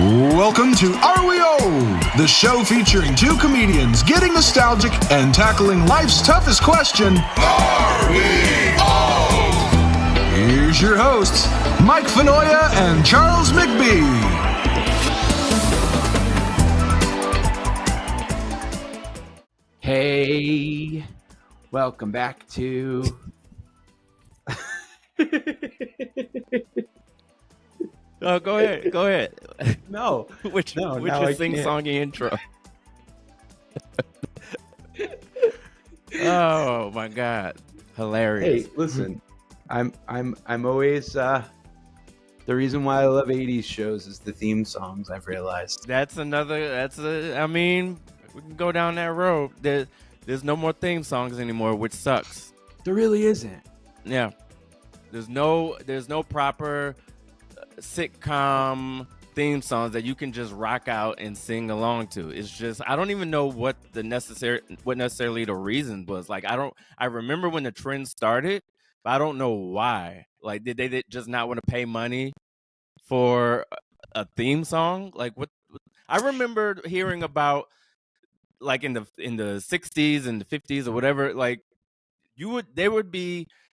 Welcome to Are We Old? The show featuring two comedians getting nostalgic and tackling life's toughest question. Are we old? Here's your hosts, Mike Fenoya and Charles McBee. Hey, welcome back to... Oh, go ahead. No. Which No, is I sing-songy intro? Oh my God, hilarious! Hey, listen, I'm always the reason why I love '80s shows is the theme songs. I've realized. I mean, we can go down that road. There's no more theme songs anymore, which sucks. There really isn't. Yeah, there's no proper sitcom theme songs that you can just rock out and sing along to. It's just, I don't even know what necessarily the reason was. Like, I remember when the trend started, but I don't know why. Like, did they just not want to pay money for a theme song? Like, what? I remember hearing about, like, in the 60s and the 50s or whatever, like,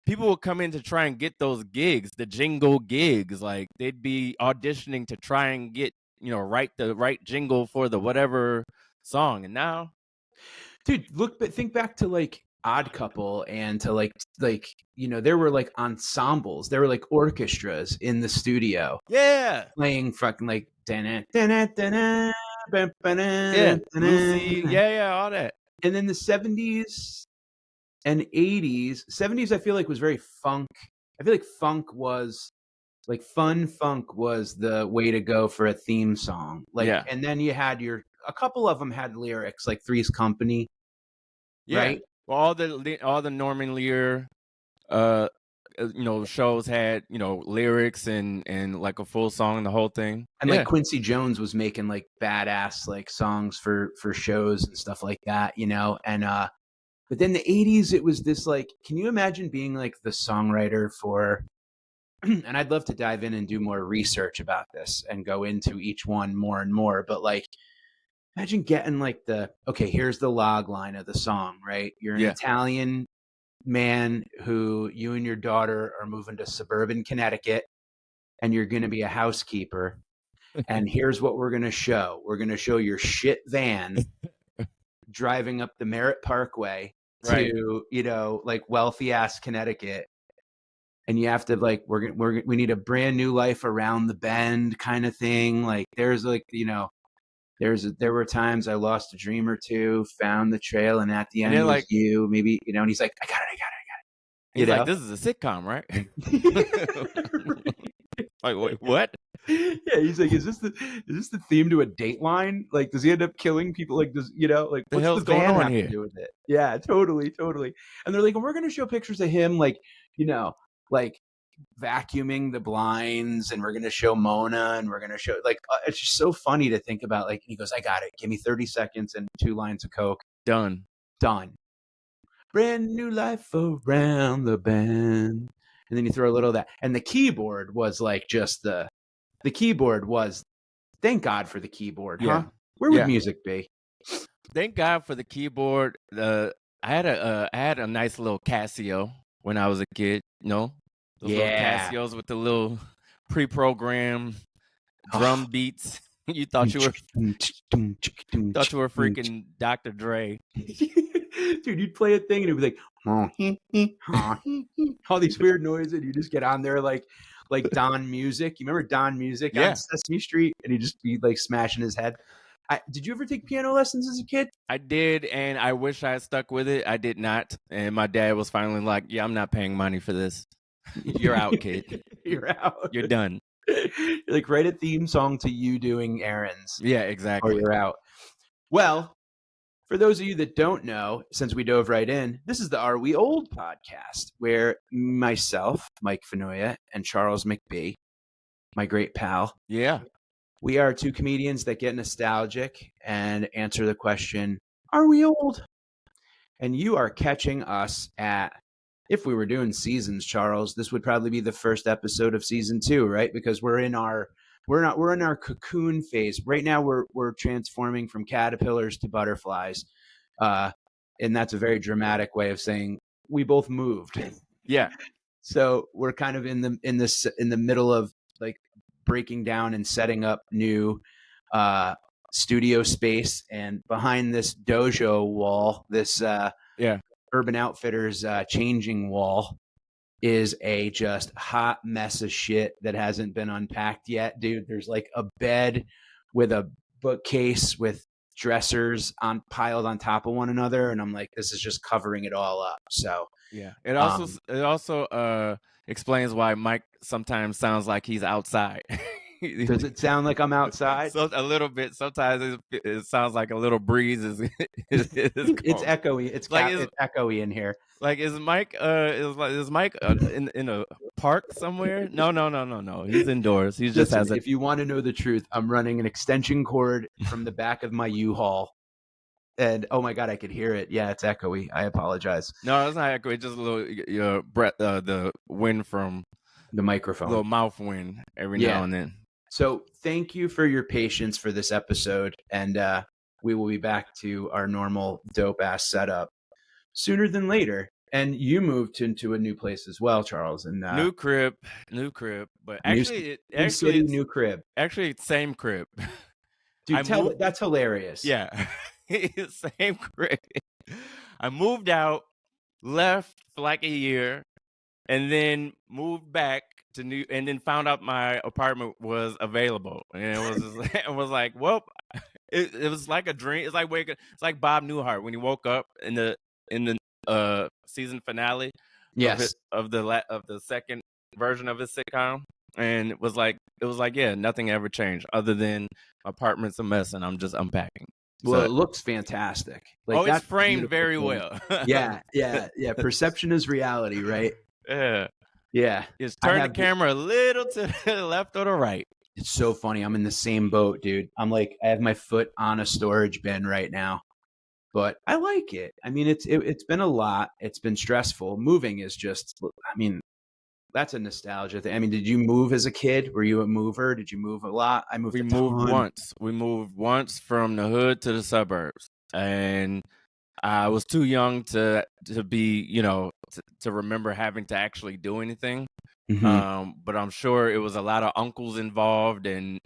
people would come in to try and get those gigs, the jingle gigs. Like, they'd be auditioning to try and get, write the right jingle for the whatever song. And now, Dude, think back to like Odd Couple and to like there were like ensembles, there were like orchestras in the studio. Yeah, Playing fucking like Lucy, all that. And then the 70s and 80s, 70s I feel like was very funk. I feel like funk was like funk was the way to go for a theme song. Like, yeah. And then you had a couple of them had lyrics, like Three's Company. Yeah. Right? Well, all the Norman Lear shows had, lyrics and like a full song, the whole thing. And like Quincy Jones was making like badass like songs for shows and stuff like that, and but then the 80s, it was this like, can you imagine being like the songwriter for, and I'd love to dive in and do more research about this and go into each one more and more, but like, imagine getting like here's the log line of the song, right? You're an Italian man who you and your daughter are moving to suburban Connecticut and you're going to be a housekeeper. And here's what we're going to show. We're going to show your shit van driving up the Merritt Parkway to, like wealthy ass Connecticut. And you have to like, we need a brand new life around the bend kind of thing. Like there's like, there were times I lost a dream or two, found the trail, and at the end was like, you, maybe, and he's like, I got it. He's like, this is a sitcom, right? Like, wait, what? Yeah, he's like, is this the theme to a Dateline? Like, does he end up killing people? Like, like the what's hell's the van going on have here? to do with it? Yeah, totally. And they're like, and we're gonna show pictures of him, like, like vacuuming the blinds, and we're gonna show Mona, and we're gonna show like it's just so funny to think about. Like, he goes, I got it. Give me 30 seconds and 2 lines of coke. Done. Brand new life around the bend. And then you throw a little of that. And the keyboard was like just the keyboard was, thank God for the keyboard, huh? Where would music be? Thank God for the keyboard. I had a nice little Casio when I was a kid, Those little Casios with the little pre-programmed drum beats. You thought you were freaking Dr. Dre. Dude, you'd play a thing and it'd be like all these weird noises, and you just get on there like Don Music. You remember Don Music on Sesame Street? And he'd just be like smashing his head. Did you ever take piano lessons as a kid? I did, and I wish I had stuck with it. I did not. And my dad was finally like, yeah, I'm not paying money for this. You're out, kid. You're out. You're done. You're like, write a theme song to you doing errands. Yeah, exactly. Or you're out. Well, for those of you that don't know, since we dove right in, this is the Are We Old podcast, where myself, Mike Fenoya, and Charles McBee, my great pal, we are two comedians that get nostalgic and answer the question, are we old? And you are catching us at, if we were doing seasons, Charles, this would probably be the first episode of season 2, right? Because we're in our we're in our cocoon phase right now. We're transforming from caterpillars to butterflies, and that's a very dramatic way of saying we both moved. Yeah. So we're kind of in the middle of like breaking down and setting up new studio space, and behind this dojo wall, this Urban Outfitters changing wall, is a just hot mess of shit that hasn't been unpacked yet, dude. There's like a bed with a bookcase with dressers piled on top of one another, and I'm like, this is just covering it all up. So yeah, it also explains why Mike sometimes sounds like he's outside. Does it sound like I'm outside? So a little bit. Sometimes it sounds like a little breeze is. It's echoey. It's echoey in here. Like, is Mike in a park somewhere? No. He's indoors. He just has. If you want to know the truth, I'm running an extension cord from the back of my U-Haul. And oh my God, I could hear it. Yeah, it's echoey. I apologize. No, it's not echoey. It's just a little breath, the wind from the microphone, little mouth wind every now and then. So thank you for your patience for this episode, and we will be back to our normal dope ass setup sooner than later. And you moved into a new place as well, Charles. And new crib, but actually, new crib. Actually, same crib. Dude, that's hilarious. Yeah. Same crib. I moved out, left for like a year, and then moved back to and then found out my apartment was available, and it was like, well, it was like a dream. It's like Bob Newhart when he woke up in the season finale, yes, of the second version of his sitcom, and it was like, yeah, nothing ever changed other than my apartment's a mess and I'm just unpacking. Well, it looks fantastic. Like, it's framed very well. Yeah. Perception is reality, right? Yeah. Just turn the camera a little to the left or the right. It's so funny. I'm in the same boat, dude. I'm like, I have my foot on a storage bin right now, but I like it. I mean, it's been a lot. It's been stressful. Moving is just, I mean, that's a nostalgia thing. I mean, did you move as a kid? Were you a mover? Did you move a lot? We moved once. We moved once from the hood to the suburbs, and I was too young to be, to remember having to actually do anything. Mm-hmm. But I'm sure it was a lot of uncles involved and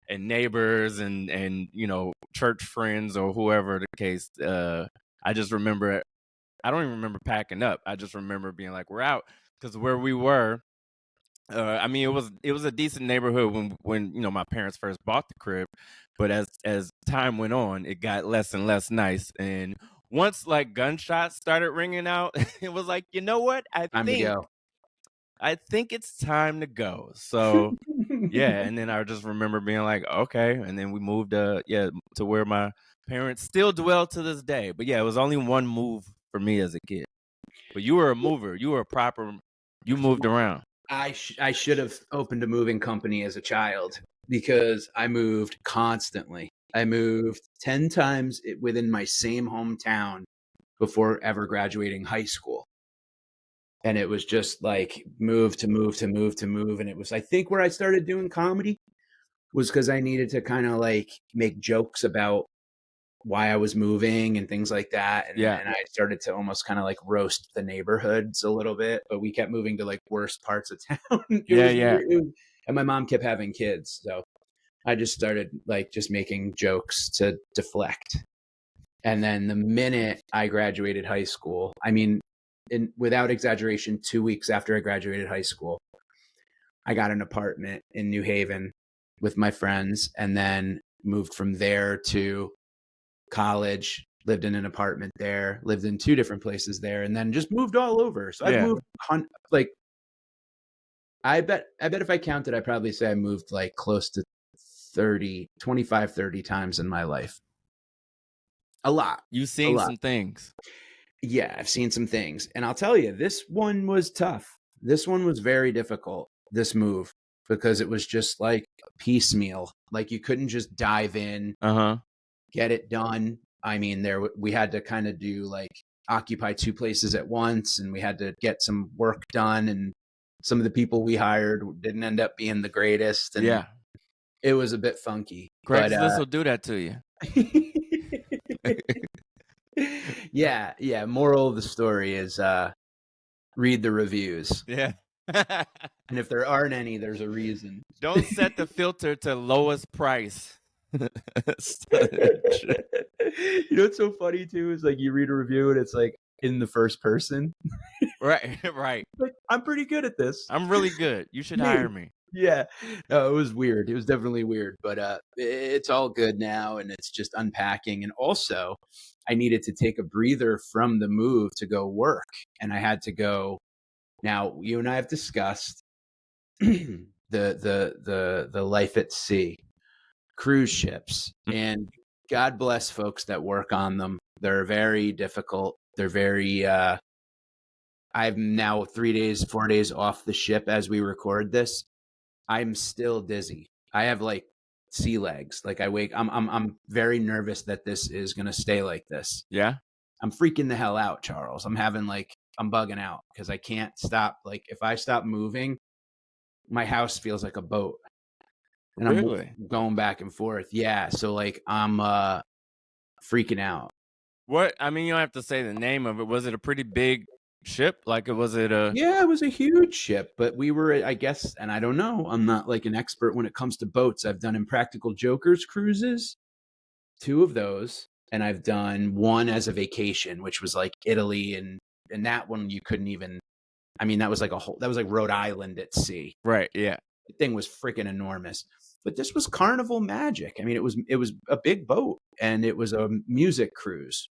and neighbors and church friends or whoever the case. I just remember, I don't even remember packing up. I just remember being like, we're out. Because where we were, I mean, it was a decent neighborhood when my parents first bought the crib, but as time went on, it got less and less nice. And once like gunshots started ringing out, it was like, you know what? I think it's time to go. So yeah, and then I just remember being like, okay, and then we moved to where my parents still dwell to this day. But yeah, it was only one move for me as a kid. But you were a mover. You were a proper. You moved around. I should have opened a moving company as a child because I moved constantly. I moved 10 times within my same hometown before ever graduating high school. And it was just like move to move to move to move. And it was, I think, where I started doing comedy was because I needed to kind of like make jokes about why I was moving and things like that. And I started to almost kind of like roast the neighborhoods a little bit, but we kept moving to like worst parts of town. And my mom kept having kids. So I just started like just making jokes to deflect. And then the minute I graduated high school, I mean, without exaggeration, 2 weeks after I graduated high school, I got an apartment in New Haven with my friends, and then moved from there to college, lived in an apartment there, lived in 2 different places there, and then just moved all over. So I moved like, I bet if I counted, I'd probably say I moved like close to 25, 30 times in my life. A lot. You've seen some things. Yeah, I've seen some things. And I'll tell you, this one was tough. This one was very difficult, this move, because it was just like piecemeal. Like you couldn't just dive in, get it done. I mean, we had to kind of do like occupy 2 places at once, and we had to get some work done and some of the people we hired didn't end up being the greatest, and Yeah. it was a bit funky. Craigslist will do that to you. Yeah. Moral of the story is read the reviews. Yeah. And if there aren't any, there's a reason. Don't set the filter to lowest price. You know what's so funny too is like you read a review and it's like in the first person. Right. Like, I'm pretty good at this. I'm really good. You should hire me. Yeah. No, it was weird. It was definitely weird, but it's all good now, and it's just unpacking. And also, I needed to take a breather from the move to go work, and I had to go. Now, you and I have discussed the life at sea, cruise ships, and God bless folks that work on them. They're very difficult. They're very I'm now 4 days off the ship as we record this. I'm still dizzy. I have like sea legs. Like I'm very nervous that this is going to stay like this. Yeah. I'm freaking the hell out, Charles. I'm bugging out because I can't stop. Like if I stop moving, my house feels like a boat. And Really? I'm going back and forth. Yeah. So like I'm freaking out. What? I mean, you don't have to say the name of it. Was it a pretty big ship? Like, was it a? Yeah, it was a huge ship, but we were, I guess, and I don't know. I'm not like an expert when it comes to boats. I've done Impractical Jokers cruises, 2 of those, and I've done one as a vacation, which was like Italy, and that one you couldn't even. I mean, that was like Rhode Island at sea. Right. Yeah. The thing was freaking enormous. But this was carnival magic. I mean, it was a big boat, and it was a music cruise,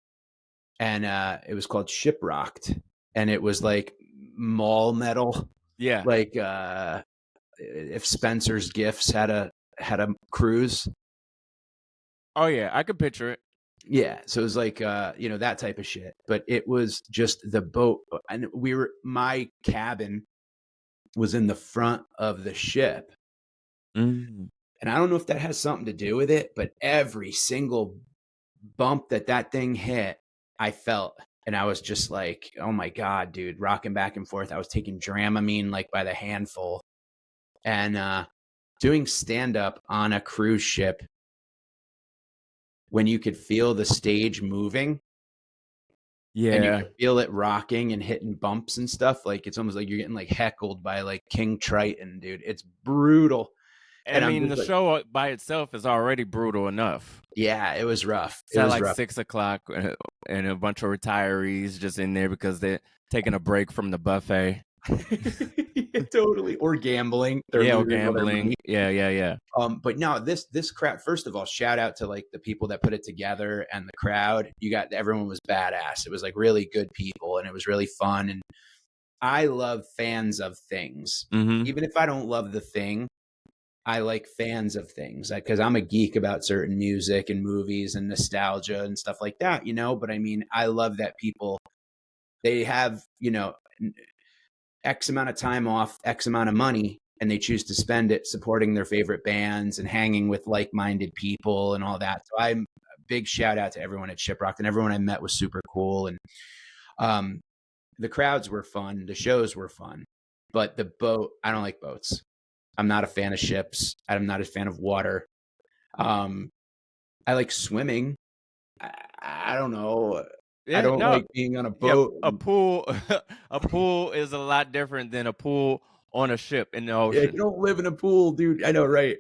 and it was called Shipwrocked, and it was like mall metal. Yeah. Like if Spencer's Gifts had a cruise. Oh yeah, I could picture it. Yeah, so it was like that type of shit. But it was just the boat, and my cabin was in the front of the ship. Mm. And I don't know if that has something to do with it, but every single bump that thing hit, I felt. And I was just like, oh my God, dude, rocking back and forth. I was taking Dramamine like by the handful, and doing stand-up on a cruise ship when you could feel the stage moving. Yeah. And you could feel it rocking and hitting bumps and stuff. Like it's almost like you're getting like heckled by like King Triton, dude. It's brutal. And I mean, the show by itself is already brutal enough. Yeah, it was rough. It's at like rough. 6 o'clock, and a bunch of retirees just in there because they're taking a break from the buffet. Yeah, totally. Or gambling. Or gambling. Yeah. But no, this crowd, first of all, shout out to like the people that put it together and the crowd. Everyone was badass. It was like really good people, and it was really fun. And I love fans of things. Mm-hmm. Even if I don't love the thing, I like fans of things because I'm a geek about certain music and movies and nostalgia and stuff like that, but I mean, I love that people, they have, X amount of time off, X amount of money, and they choose to spend it supporting their favorite bands and hanging with like-minded people and all that. So I'm a big shout out to everyone at Shipwrocked, and everyone I met was super cool. And the crowds were fun. The shows were fun, but the boat, I don't like boats. I'm not a fan of ships. I'm not a fan of water. I like swimming. I don't know. Yeah, I don't like being on a boat. Yeah, a pool is a lot different than a pool on a ship in the ocean. Yeah, you don't live in a pool, dude. I know, right?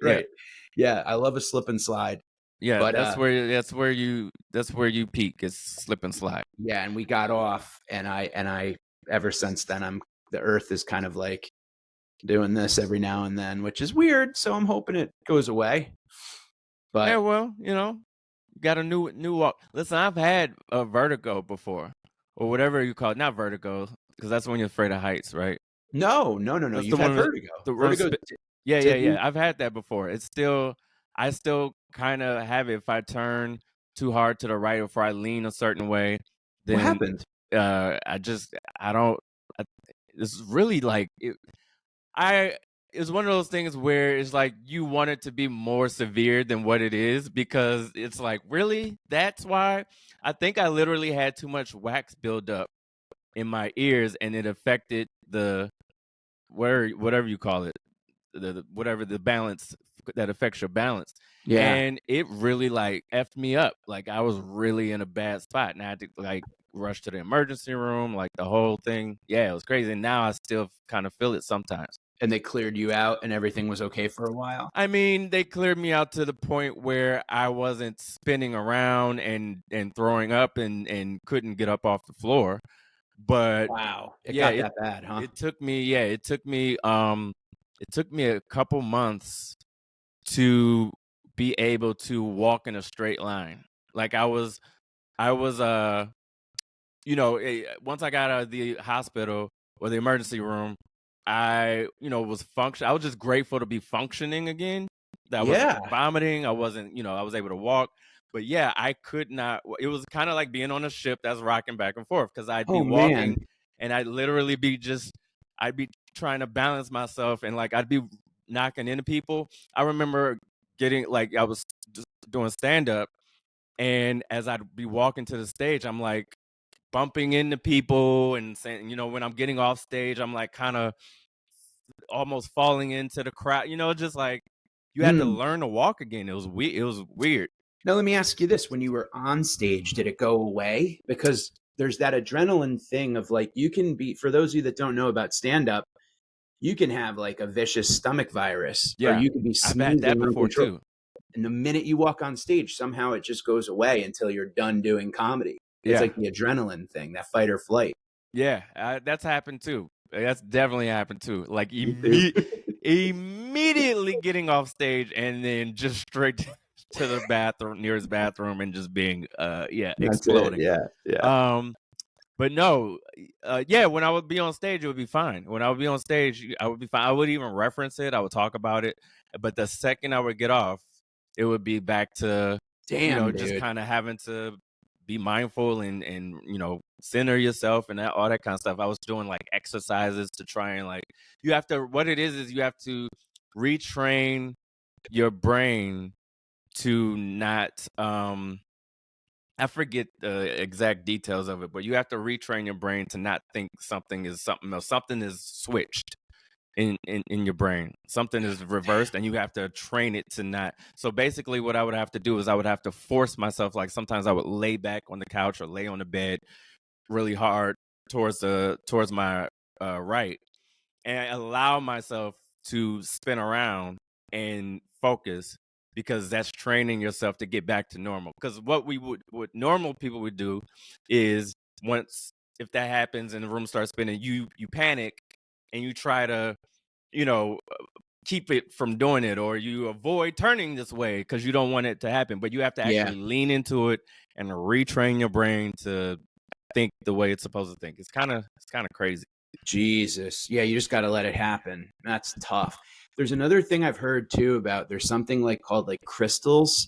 Yeah, I love a slip and slide. Yeah, but that's where you peak is slip and slide. Yeah, and we got off, and I ever since then the earth is kind of like doing this every now and then, which is weird. So I'm hoping it goes away. But yeah, well, got a new walk. Listen, I've had a vertigo before, or whatever you call it. Not vertigo, because that's when you're afraid of heights, right? No. You've had vertigo. Yeah. I've had that before. I still kind of have it. If I turn too hard to the right or if I lean a certain way, then what happened? It's really like it's one of those things where it's like you want it to be more severe than what it is, because it's like, really? That's why? I think I literally had too much wax build up in my ears, and it affected whatever you call it, whatever the balance that affects your balance. Yeah. And it really like effed me up. Like I was really in a bad spot, and I had to like rush to the emergency room, like the whole thing. Yeah, it was crazy. And now I still kind of feel it sometimes. And they cleared you out and everything was okay for a while? I mean, they cleared me out to the point where I wasn't spinning around and throwing up and couldn't get up off the floor. But Wow. It yeah, got that bad, huh? it took me a couple months to be able to walk in a straight line. Like I was once I got out of the hospital or the emergency room, I was just grateful to be functioning again. That I wasn't vomiting. I wasn't, I was able to walk. But yeah, I could not. It was kind of like being on a ship that's rocking back and forth, because I'd be walking, man. and I'd be trying to balance myself, and like I'd be knocking into people. I remember I was just doing stand up, and as I'd be walking to the stage, I'm like bumping into people and saying, when I'm getting off stage, I'm like kind of almost falling into the crowd, just like you had to learn to walk again. It was weird. Now, let me ask you this. When you were on stage, did it go away? Because there's that adrenaline thing of like, you can be, for those of you that don't know about stand-up, you can have like a vicious stomach virus. Yeah, or you can be I've had that before too. And the minute you walk on stage, somehow it just goes away until you're done doing comedy. It's like the adrenaline thing, that fight or flight. Yeah, that's happened too. That's definitely happened too. Like immediately getting off stage and then just straight to the nearest bathroom, and just being exploding. Yeah. But no, when I would be on stage, it would be fine. When I would be on stage, I would be fine. I would even reference it. I would talk about it. But the second I would get off, it would be back to just kind of having to be mindful and center yourself and all that kind of stuff. I was doing like exercises to try and like, what it is you have to retrain your brain to not I forget the exact details of it, but you have to retrain your brain to not think something is something else. Something is switched in your brain. Something is reversed, and you have to train it to not. So basically what I would have to do is I would have to force myself. Like sometimes I would lay back on the couch or lay on the bed really hard towards my right, and allow myself to spin around and focus, because that's training yourself to get back to normal. Because what normal people would do is, if that happens and the room starts spinning, you panic and you try to, keep it from doing it, or you avoid turning this way because you don't want it to happen. But you have to actually lean into it and retrain your brain to think the way it's supposed to think. It's kind of crazy. Jesus. Yeah, you just got to let it happen. That's tough. There's another thing I've heard too about, there's something called crystals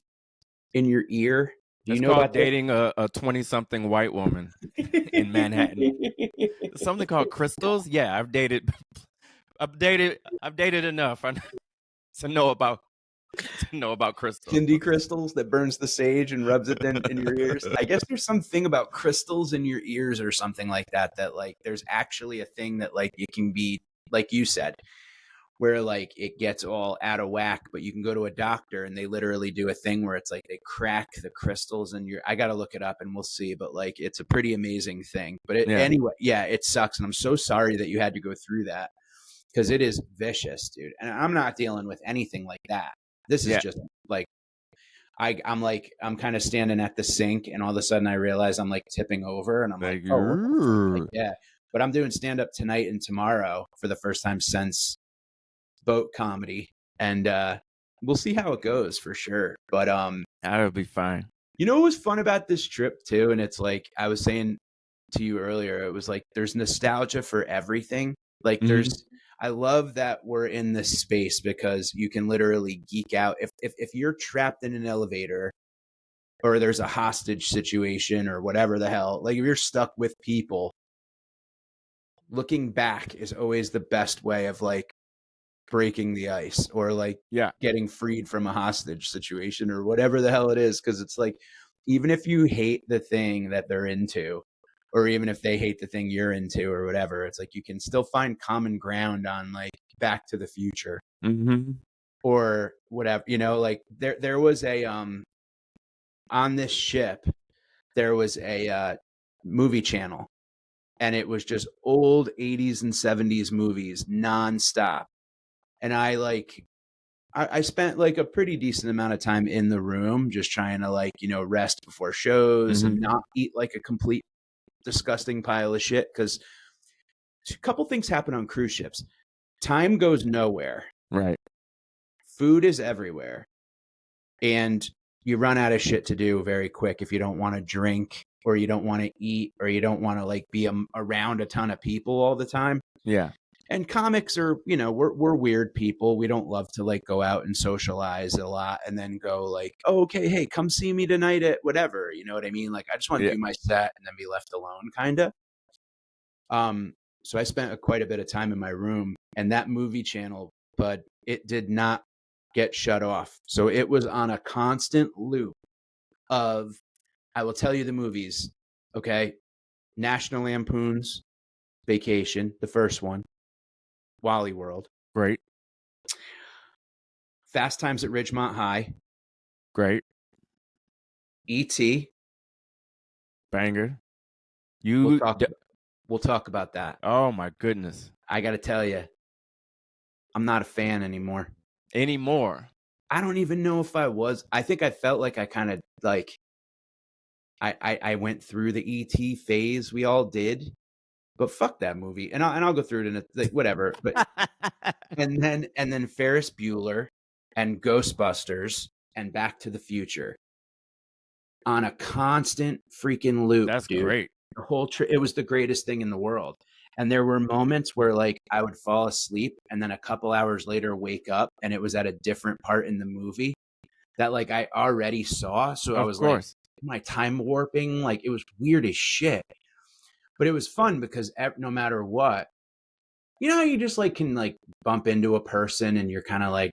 in your ear. Do you know about dating a 20-something white woman in Manhattan? Something called crystals? Yeah, I've dated enough to know about crystals. Hindi crystals that burns the sage and rubs it in your ears. I guess there's something about crystals in your ears or something like that there's actually a thing that you can be, like you said, where it gets all out of whack, but you can go to a doctor and they literally do a thing where it's they crack the crystals in I got to look it up and we'll see, but it's a pretty amazing thing. But anyway, it sucks. And I'm so sorry that you had to go through that, because it is vicious, dude. And I'm not dealing with anything like that. This is just I'm kind of standing at the sink, and all of a sudden I realize I'm tipping over, and I'm but I'm doing stand up tonight and tomorrow for the first time since boat comedy, and we'll see how it goes for sure. But that'll be fine. What was fun about this trip too, and it's I was saying to you earlier, it was there's nostalgia for everything. There's I love that we're in this space, because you can literally geek out. If you're trapped in an elevator, or there's a hostage situation or whatever the hell, if you're stuck with people, looking back is always the best way of breaking the ice, or getting freed from a hostage situation or whatever the hell it is. Because it's even if you hate the thing that they're into, or even if they hate the thing you're into or whatever, it's like you can still find common ground on like Back to the Future or whatever, like there was a on this ship there was a movie channel, and it was just old 80s and 70s movies nonstop. And I spent like a pretty decent amount of time in the room just trying to like, rest before shows and not eat like a complete disgusting pile of shit. Because a couple things happen on cruise ships. Time goes nowhere. Right. Food is everywhere. And you run out of shit to do very quick if you don't want to drink or you don't want to eat or you don't want to like be around a ton of people all the time. Yeah. And comics are, we're weird people. We don't love to like go out and socialize a lot and then go like, oh, okay, hey, come see me tonight at whatever. You know what I mean? Like I just want to do my set and then be left alone, kind of. So I spent quite a bit of time in my room, and that movie channel, but it did not get shut off. So it was on a constant loop of, I will tell you the movies, okay? National Lampoon's Vacation, the first one. Wally World. Great. Fast Times at Ridgemont High. Great. E.T. Banger. We'll talk about that. Oh my goodness. I got to tell you, I'm not a fan anymore. I don't even know if I was. I think I felt like I kind of like I went through the E.T. phase. We all did. But fuck that movie, and I'll go through it in a like, whatever. But and then Ferris Bueller and Ghostbusters and Back to the Future on a constant freaking loop. That's dude. Great. The whole trip, it was the greatest thing in the world. And there were moments where like I would fall asleep and then a couple hours later wake up and it was at a different part in the movie that like I already saw. So I was like, am I time warping? Like it was weird as shit. But it was fun because no matter what, you just like can like bump into a person and you're kind of like,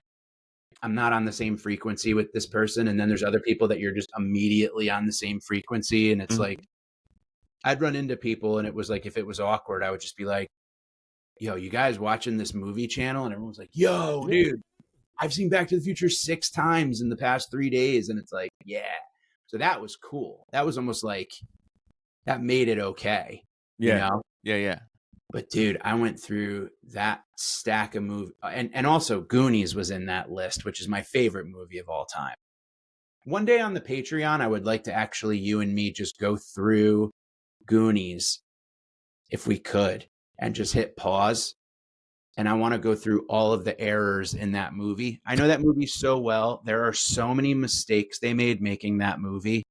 I'm not on the same frequency with this person. And then there's other people that you're just immediately on the same frequency. And it's like, I'd run into people and it was like, if it was awkward, I would just be like, yo, you guys watching this movie channel? And everyone's like, yo, dude, I've seen Back to the Future 6 times in the past 3 days. And it's like, yeah. So that was cool. That was almost like, that made it okay. Yeah. Yeah. But dude, I went through that stack of movies, and also Goonies was in that list, which is my favorite movie of all time. One day on the Patreon, I would like to actually, you and me, just go through Goonies if we could and just hit pause. And I want to go through all of the errors in that movie. I know that movie so well. There are so many mistakes they made making that movie.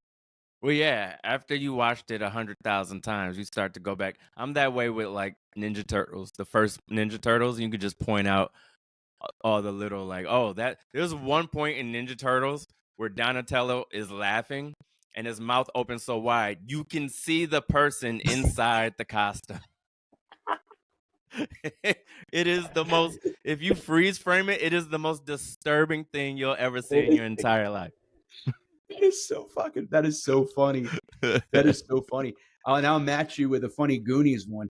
Well, yeah, after you watched it 100,000 times, you start to go back. I'm that way with like Ninja Turtles, the first Ninja Turtles. You could just point out all the little like, oh, that there's one point in Ninja Turtles where Donatello is laughing and his mouth opens so wide, you can see the person inside the costume. It is the most, if you freeze frame it, it is the most disturbing thing you'll ever see in your entire life. That is so funny. That is so funny. And I'll match you with a funny Goonies one.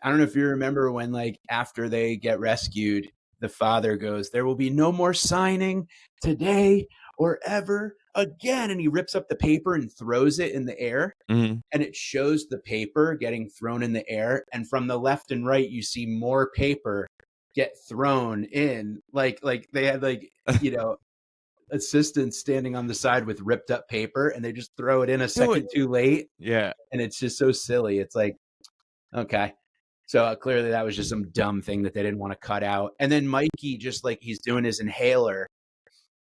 I don't know if you remember when, like, after they get rescued, the father goes, there will be no more signing today or ever again. And he rips up the paper and throws it in the air. And it shows the paper getting thrown in the air. And from the left and right, you see more paper get thrown in. Like they had assistants standing on the side with ripped up paper and they just throw it in a second too late. Yeah. And it's just so silly. It's like, okay. So clearly that was just some dumb thing that they didn't want to cut out. And then Mikey, just like he's doing his inhaler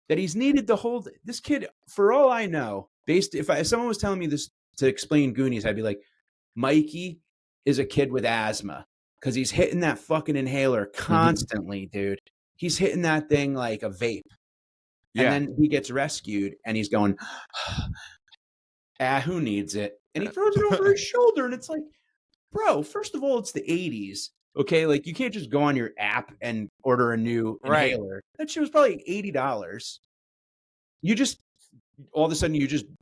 that he's needed to hold this kid, for all I know, if someone was telling me this to explain Goonies, I'd be like, Mikey is a kid with asthma because he's hitting that fucking inhaler constantly, dude. He's hitting that thing like a vape. And then he gets rescued and he's going, who needs it? And he throws it over his shoulder. And it's like, bro, first of all, it's the 80s. Okay. Like you can't just go on your app and order a new inhaler. That shit was probably $80. You just all of a sudden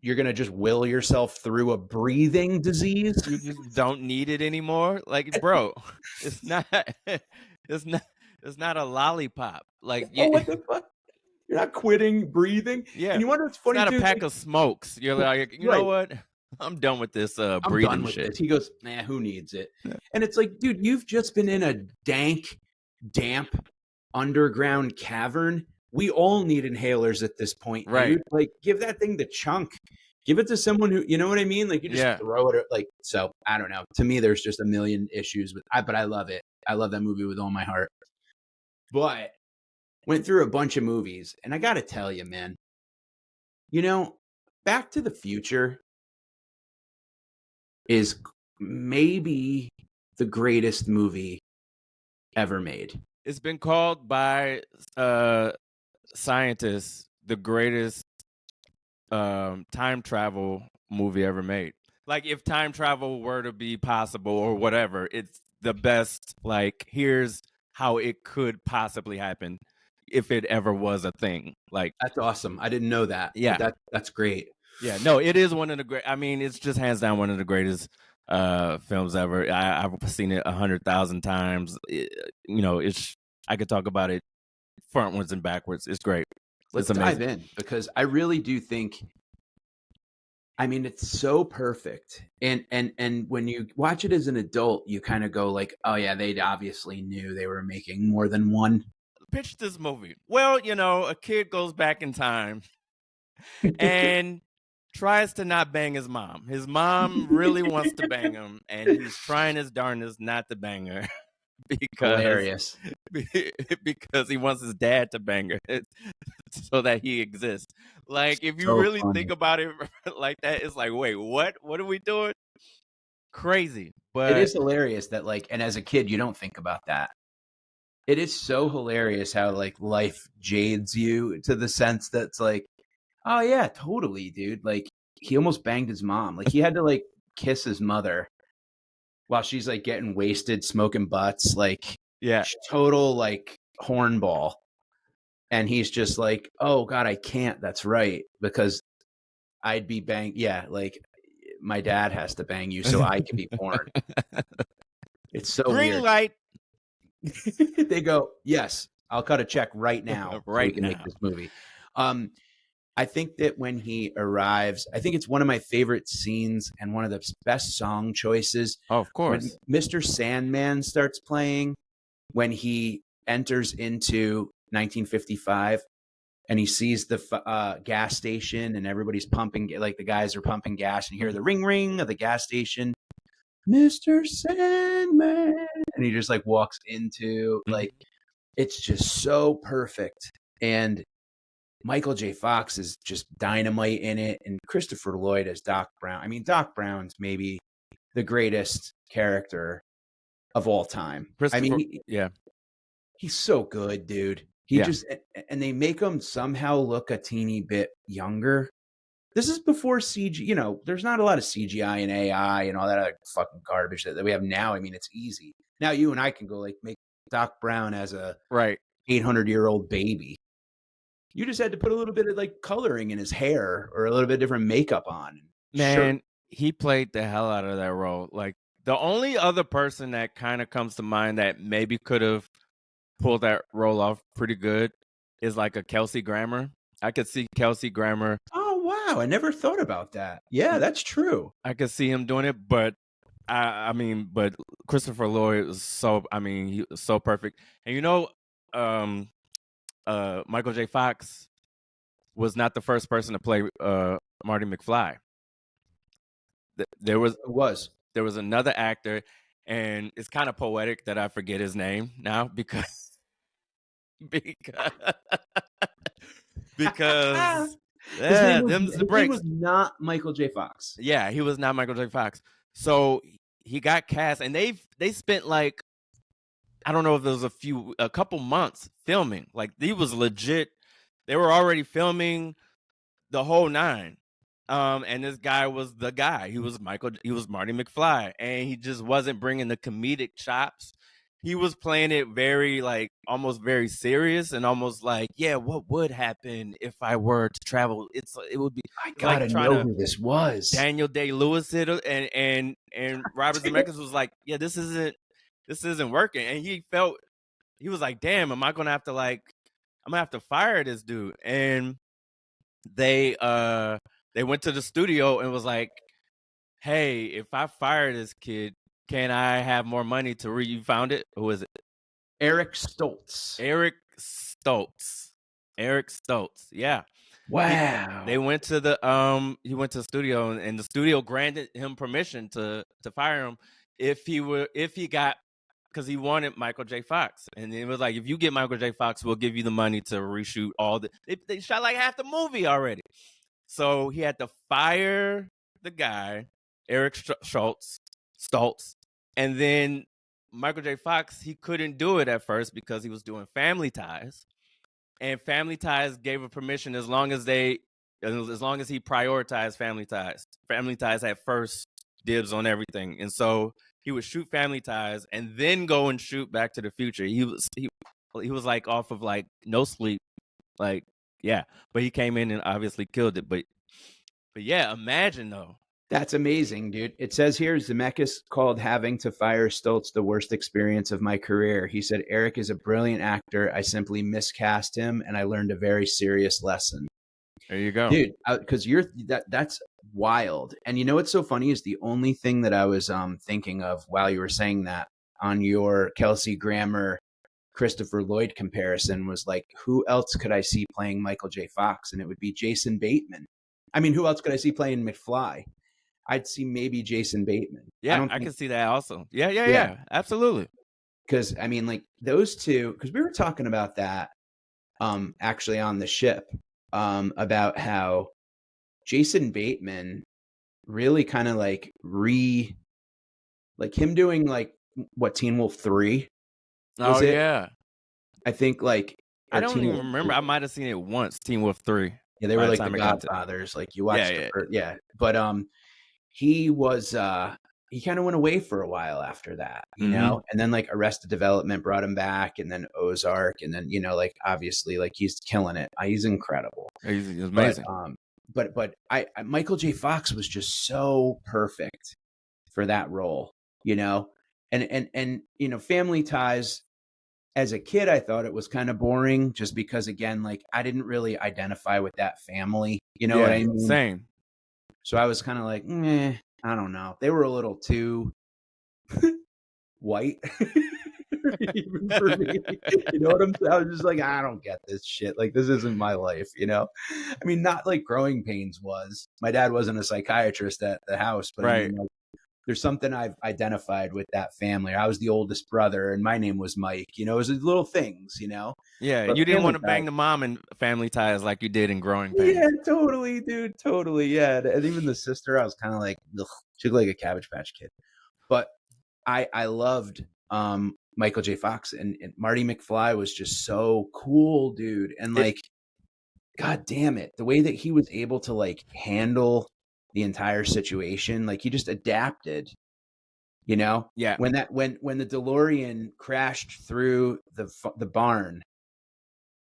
you're gonna just will yourself through a breathing disease. You just don't need it anymore. Like, bro, it's not it's not it's not a lollipop. Like, Oh, what the fuck? You're not quitting breathing. yeah, And you wonder what's it's funny not a too? pack Like, of smokes. You're like, you know right. what? I'm done with this I'm done breathing with shit. this. He goes, nah, who needs it? Yeah. And it's like, dude, you've just been in a dank, damp underground cavern. We all need inhalers at this point, Right. dude. Like, give that thing to Chunk. Give it to someone who, you know what I mean? Like, you just Yeah. throw it. Like, so I don't know. To me, there's just a million issues with. But I love it. I love that movie with all my heart. But went through a bunch of movies, and I got to tell you, man. You know, Back to the Future is maybe the greatest movie ever made. It's been called by scientists the greatest time travel movie ever made. Like, if time travel were to be possible or whatever, it's the best. Like, here's how it could possibly happen if it ever was a thing. Like, That's awesome. I didn't know that. Yeah. That's great. Yeah, no, it is one of the great. I mean, it's just hands down one of the greatest films ever. I've seen it 100,000 times. It's I could talk about it frontwards and backwards. It's great. Let's It's amazing. dive in, because I really do think, I mean, it's so perfect. And when you watch it as an adult, you kind of go like, oh yeah, they obviously knew they were making more than one. Pitch this movie. Well, a kid goes back in time and tries to not bang his mom. His mom really wants to bang him, and he's trying his darndest not to bang her Hilarious. because he wants his dad to bang her so that he exists. Like, if you So really funny. think about it like that, it's like, wait, what? What are we doing? Crazy. But It is hilarious that, like, and as a kid, you don't think about that. It is so hilarious how, like, life jades you to the sense that's like, oh yeah, totally, dude. Like, he almost banged his mom. Like, he had to like kiss his mother while she's like getting wasted, smoking butts, like, yeah, total like hornball. And he's just like, oh God, I can't. That's right. Because I'd be banged. Yeah, like, my dad has to bang you so I can be born. It's so green weird. light. They go, yes, I'll cut a check right now so we Right can make now. this movie. I think that when he arrives, I think it's one of my favorite scenes and one of the best song choices. Oh, of When course. Mr. Sandman starts playing, when he enters into 1955 and he sees the gas station and everybody's pumping, like the guys are pumping gas, and you hear the ring ring of the gas station, Mr. Sandman, and he just like walks into, like, it's just so perfect. And Michael J. Fox is just dynamite in it, and Christopher Lloyd as Doc Brown. I mean, Doc Brown's maybe the greatest character of all time. I mean, yeah, he's so good, dude. And they make him somehow look a teeny bit younger. This is before CG, there's not a lot of CGI and AI and all that other fucking garbage that we have now. I mean, it's easy. Now you and I can go like make Doc Brown as a right. 800-year-old baby. You just had to put a little bit of like coloring in his hair or a little bit different makeup on. Man, he played the hell out of that role. Like, the only other person that kind of comes to mind that maybe could have pulled that role off pretty good is like a Kelsey Grammer. I could see Kelsey Grammer. Oh, wow. I never thought about that. Yeah, that's true. I could see him doing it, but but Christopher Lloyd was he was so perfect. And Michael J. Fox was not the first person to play Marty McFly. There was another actor, and it's kind of poetic that I forget his name now because his name breaks. Was not Michael J. Fox. Yeah, he was not Michael J. Fox. So he got cast, and they spent like, I don't know if there was a couple months filming. Like, he was legit. They were already filming the whole nine. And this guy was the guy. He was Marty McFly, and he just wasn't bringing the comedic chops. he was playing it very like almost very serious and almost like, yeah, what would happen if I were to travel? It would be I like gotta trying know to who this was. Daniel Day-Lewis it, and Robert Zemeckis was like, yeah, this isn't working, and he was like, damn, am I gonna have to I'm gonna have to fire this dude? And they went to the studio and was like, hey, if I fire this kid, can I have more money to you found it? Who is it? Eric Stoltz. Eric Stoltz. Eric Stoltz. Yeah. Wow. They went to the he went to the studio and the studio granted him permission to fire him if he got, because he wanted Michael J. Fox. And it was like, if you get Michael J. Fox, we'll give you the money to reshoot all they shot like half the movie already. So he had to fire the guy, Eric Stoltz. And then Michael J. Fox, he couldn't do it at first because he was doing Family Ties. And Family Ties gave a permission as long as he prioritized Family Ties. Family Ties had first dibs on everything. And so he would shoot Family Ties and then go and shoot Back to the Future. He was like off of like no sleep. Like, yeah. But he came in and obviously killed it. But yeah, imagine though. That's amazing, dude. It says here Zemeckis called having to fire Stoltz the worst experience of my career. He said, Eric is a brilliant actor. I simply miscast him and I learned a very serious lesson. There you go. Dude, because that's wild. And you know what's so funny is the only thing that I was thinking of while you were saying that on your Kelsey Grammer Christopher Lloyd comparison was like, who else could I see playing Michael J. Fox? And it would be Jason Bateman. I mean, who else could I see playing McFly? I'd see maybe Jason Bateman. Yeah, I can see that also. Yeah. Absolutely. Because I mean, like those two, because we were talking about that actually on the ship about how Jason Bateman really kind of like him doing like what Teen Wolf 3. Oh yeah. I think like I don't even remember. I might have seen it once, Teen Wolf 3. Yeah, they were like the Godfathers. Like you watched but he was he kind of went away for a while after that, you know, and then like Arrested Development brought him back, and then Ozark, and then, you know, like obviously like he's killing it. He's incredible. He's amazing. But Michael J. Fox was just so perfect for that role, you know, and you know, Family Ties. As a kid, I thought it was kind of boring just because, again, like I didn't really identify with that family. You know what I mean? Same. So I was kind of like, I don't know. They were a little too white even for me. You know what I'm saying? I was just like, I don't get this shit. Like, this isn't my life, you know? I mean, not like Growing Pains was. My dad wasn't a psychiatrist at the house, but right. I mean, like, there's something I've identified with that family. I was the oldest brother and my name was Mike. You know, it was little things, you know? Yeah, but you didn't want to bang the mom in Family Ties like you did in Growing Pains. Yeah, totally, dude. Totally, yeah. And even the sister, I was kind of like, ugh, she looked like a Cabbage Patch Kid. But I loved Michael J. Fox and Marty McFly was just so cool, dude. And like, God damn it, the way that he was able to like handle the entire situation, like he just adapted, you know? Yeah. When the DeLorean crashed through the barn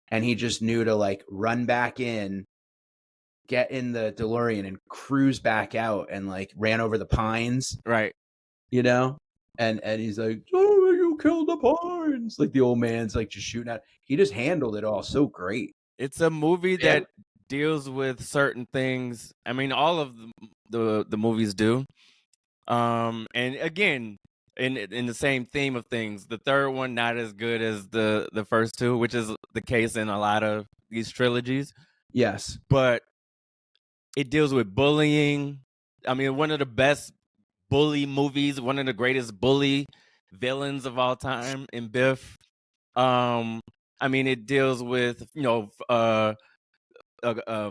and he just knew to like run back in, get in the DeLorean and cruise back out and like ran over the pines. Right. You know? And he's like, oh, you killed the pines. Like the old man's like just shooting at. He just handled it all so great. It's a movie that deals with certain things. I mean, all of the movies do. And again, in the same theme of things, the third one not as good as the first two, which is the case in a lot of these trilogies. Yes. But it deals with bullying. I mean, one of the best bully movies, one of the greatest bully villains of all time in Biff. I mean, it deals with, you know,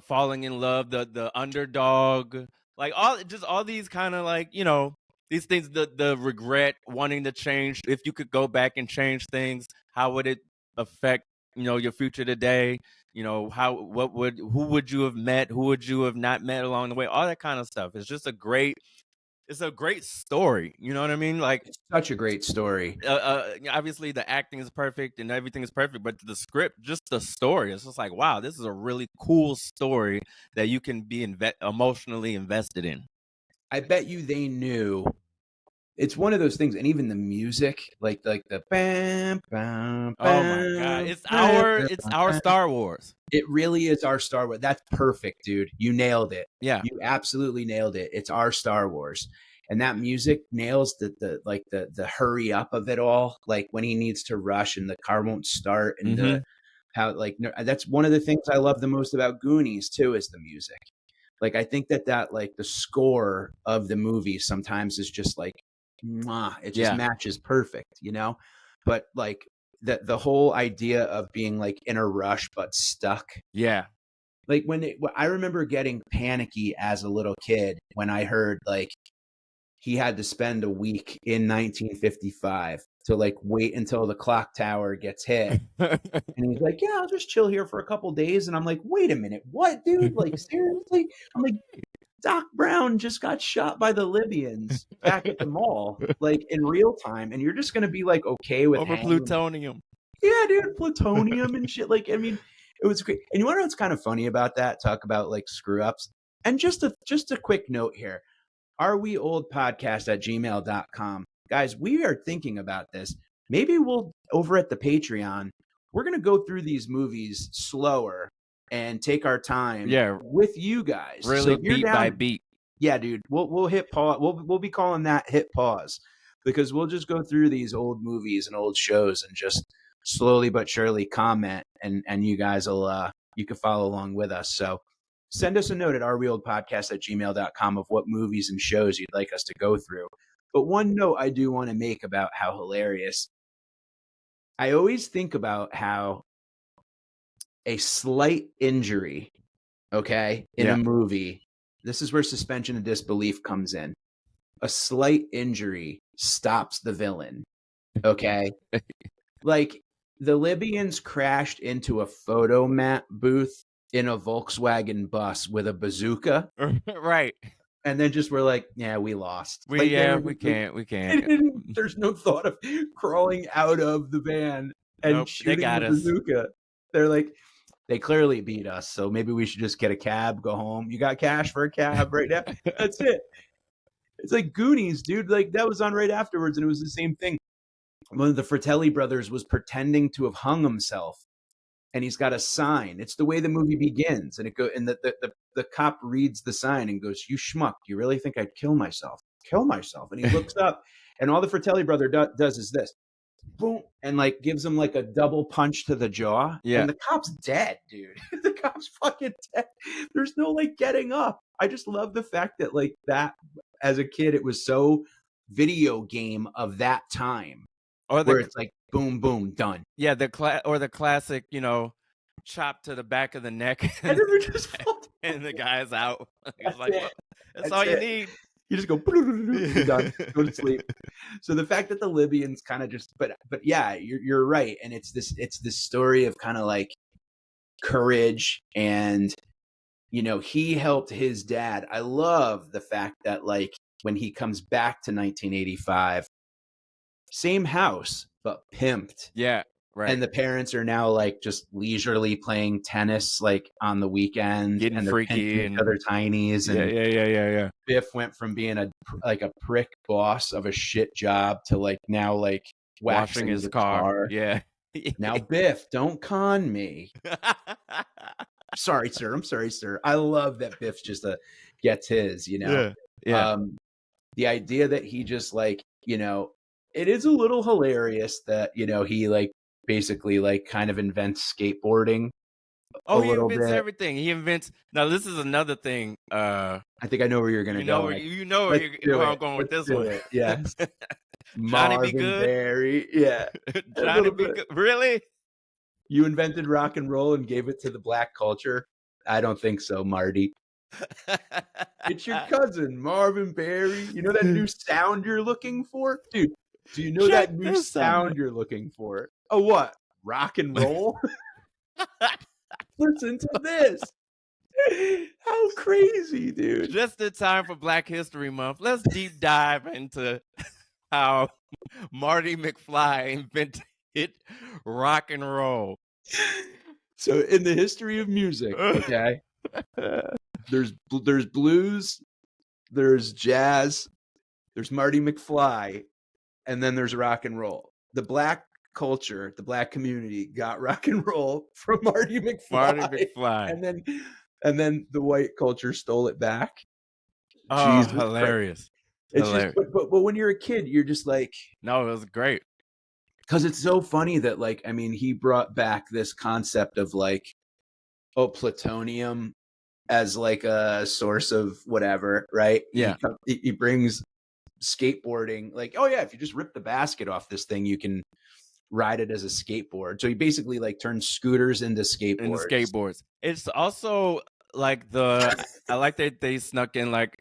falling in love, the underdog, like all these kind of like, you know, these things, the regret, wanting to change. If you could go back and change things, how would it affect, you know, your future today? You know, who would you have met? Who would you have not met along the way? All that kind of stuff. It's just a great it's a great story. You know what I mean? Like, It's such a great story. obviously the acting is perfect and everything is perfect, but the script, just the story, it's just like, wow, this is a really cool story that you can be emotionally invested in. I bet you they knew. It's one of those things, and even the music, like the bam, bam, Oh my god, bam, it's bam, our bam. Star Wars. It really is our Star Wars. That's perfect, dude. You nailed it. Yeah. You absolutely nailed it. It's our Star Wars. And that music nails the hurry up of it all, like when he needs to rush and the car won't start, and the how like that's one of the things I love the most about Goonies too, is the music. Like I think that like the score of the movie sometimes is just like mwah, it just matches perfect, you know? But like the whole idea of being like in a rush but stuck. Yeah. Like I remember getting panicky as a little kid when I heard like he had to spend a week in 1955 to like wait until the clock tower gets hit. And he's like, yeah, I'll just chill here for a couple days. And I'm like, wait a minute, what, dude? Like, seriously? I'm like, Doc Brown just got shot by the Libyans back at the mall, like in real time. And you're just going to be like, okay with over plutonium. Yeah, dude, plutonium and shit. Like, I mean, it was great. And you want to know what's kind of funny about that? Talk about like screw ups. And just a quick note here. areweoldpodcast@gmail.com. Guys, we are thinking about this. Maybe we'll, over at the Patreon, we're going to go through these movies slower and take our time with you guys. Really, so beat by beat. Yeah, dude. We'll hit pause. We'll be calling that hit pause, because we'll just go through these old movies and old shows and just slowly but surely comment, and you guys will you can follow along with us. So send us a note at areweoldpodcast@gmail.com of what movies and shows you'd like us to go through. But one note I do want to make about how hilarious. I always think about how a slight injury, okay, in a movie, this is where suspension of disbelief comes in. A slight injury stops the villain, okay? Like, the Libyans crashed into a photo mat booth in a Volkswagen bus with a bazooka. Right. And then just were like, yeah, we lost. We can't. There's no thought of crawling out of the van and shooting the bazooka. They're like, they clearly beat us, so maybe we should just get a cab, go home. You got cash for a cab right now? That's it. It's like Goonies, dude. Like, that was on right afterwards, and it was the same thing. One of the Fratelli brothers was pretending to have hung himself, and he's got a sign. It's the way the movie begins, and the cop reads the sign and goes, "You schmuck, you really think I'd kill myself?" And he looks up, and all the Fratelli brother does is this, boom, and like gives him like a double punch to the jaw. Yeah. And the cop's dead, dude. The cop's fucking dead. There's no like getting up. I just love the fact that like that as a kid, it was so video game of that time. Where it's like boom, boom, done. Yeah, the classic, you know, chop to the back of the neck, and the guy's out. That's like, well, that's all you need. You just go, you're done, go to sleep. So the fact that the Libyans kind of just, but yeah, you're right, and it's this story of kind of like courage, and you know, he helped his dad. I love the fact that like when he comes back to 1985, same house but pimped. Yeah, right. And the parents are now like just leisurely playing tennis like on the weekend, getting and they're freaky and other tinies. And yeah. Biff went from being a prick boss of a shit job to like now like washing his car. Yeah. Now Biff, don't con me. Sorry, sir. I'm sorry, sir. I love that Biff just gets his, you know. Yeah. The idea that he just like, you know, it is a little hilarious that, you know, he like basically like kind of invents skateboarding. He invents everything. He invents. Now this is another thing. I think I know where you're going to go. You know where I'm going with this one. Yes. Johnny Be Good. Barry. Yeah. Johnny Be Good. Really? You invented rock and roll and gave it to the black culture? I don't think so, Marty. It's your cousin, Marvin Berry. You know that new sound you're looking for? Dude, do you know that new sound you're looking for? Oh, what? Rock and roll? Listen to this. How crazy, dude. Just in time for Black History Month, let's deep dive into how Marty McFly invented rock and roll. So in the history of music, okay, there's blues, there's jazz, there's Marty McFly, and then there's rock and roll. The black culture, the black community got rock and roll from Marty McFly. Marty McFly. And then the white culture stole it back. Oh, Jesus hilarious. It's hilarious. just, but when you're a kid, you're just like, no, it was great. Because it's so funny that, like, I mean, he brought back this concept of like, oh, plutonium as like a source of whatever, right? Yeah. He brings skateboarding, like, oh yeah, if you just rip the basket off this thing, you can ride it as a skateboard. So he basically like turns scooters into skateboards. It's also like I like that they snuck in like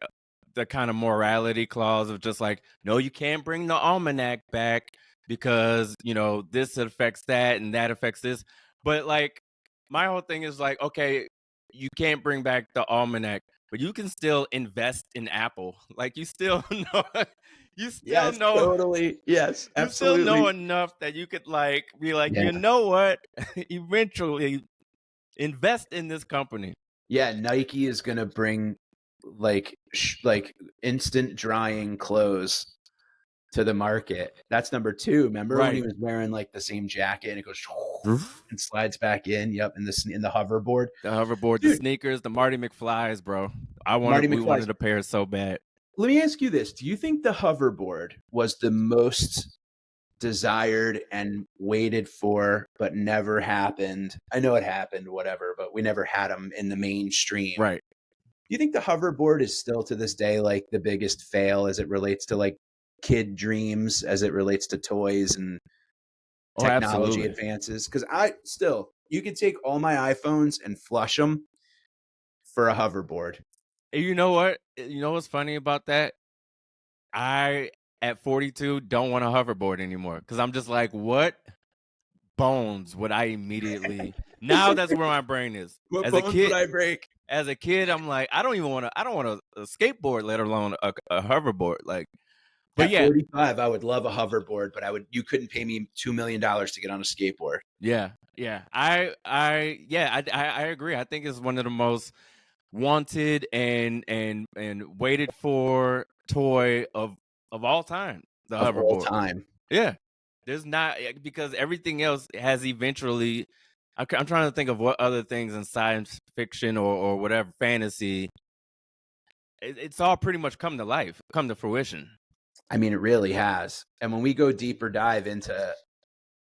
the kind of morality clause of just like, no, you can't bring the almanac back because, you know, this affects that and that affects this. But like, my whole thing is like, okay, you can't bring back the almanac, but you can still invest in Apple. Like, you still know, know, totally, yes, absolutely. You still know enough that you could like be like, you know what, eventually invest in this company. Yeah, Nike is gonna bring like instant drying clothes to the market. That's number 2. Remember when he was wearing like the same jacket and it goes and slides back in? Yep, in the hoverboard. The hoverboard, dude. The sneakers, the Marty McFlys, bro. We wanted a pair so bad. Let me ask you this. Do you think the hoverboard was the most desired and waited for but never happened? I know it happened, whatever, but we never had them in the mainstream. Right. Do you think the hoverboard is still to this day like the biggest fail as it relates to like kid dreams, as it relates to toys and technology advances? Because you could take all my iPhones and flush them for a hoverboard. You know what? You know what's funny about that? I, at 42, don't want a hoverboard anymore because I'm just like, what bones would I immediately? Now that's where my brain is. What bones would I break? As a kid, I'm like, I don't want a skateboard, let alone a hoverboard. Like, but at 45, I would love a hoverboard, but you couldn't pay me $2 million to get on a skateboard. Yeah. I agree. I think it's one of the most wanted and waited for toy of all time. The hoverboard. All time. Yeah. There's not, because everything else has eventually. I'm trying to think of what other things in science fiction or whatever fantasy. It's all pretty much come to fruition. I mean, it really has. And when we go deeper dive into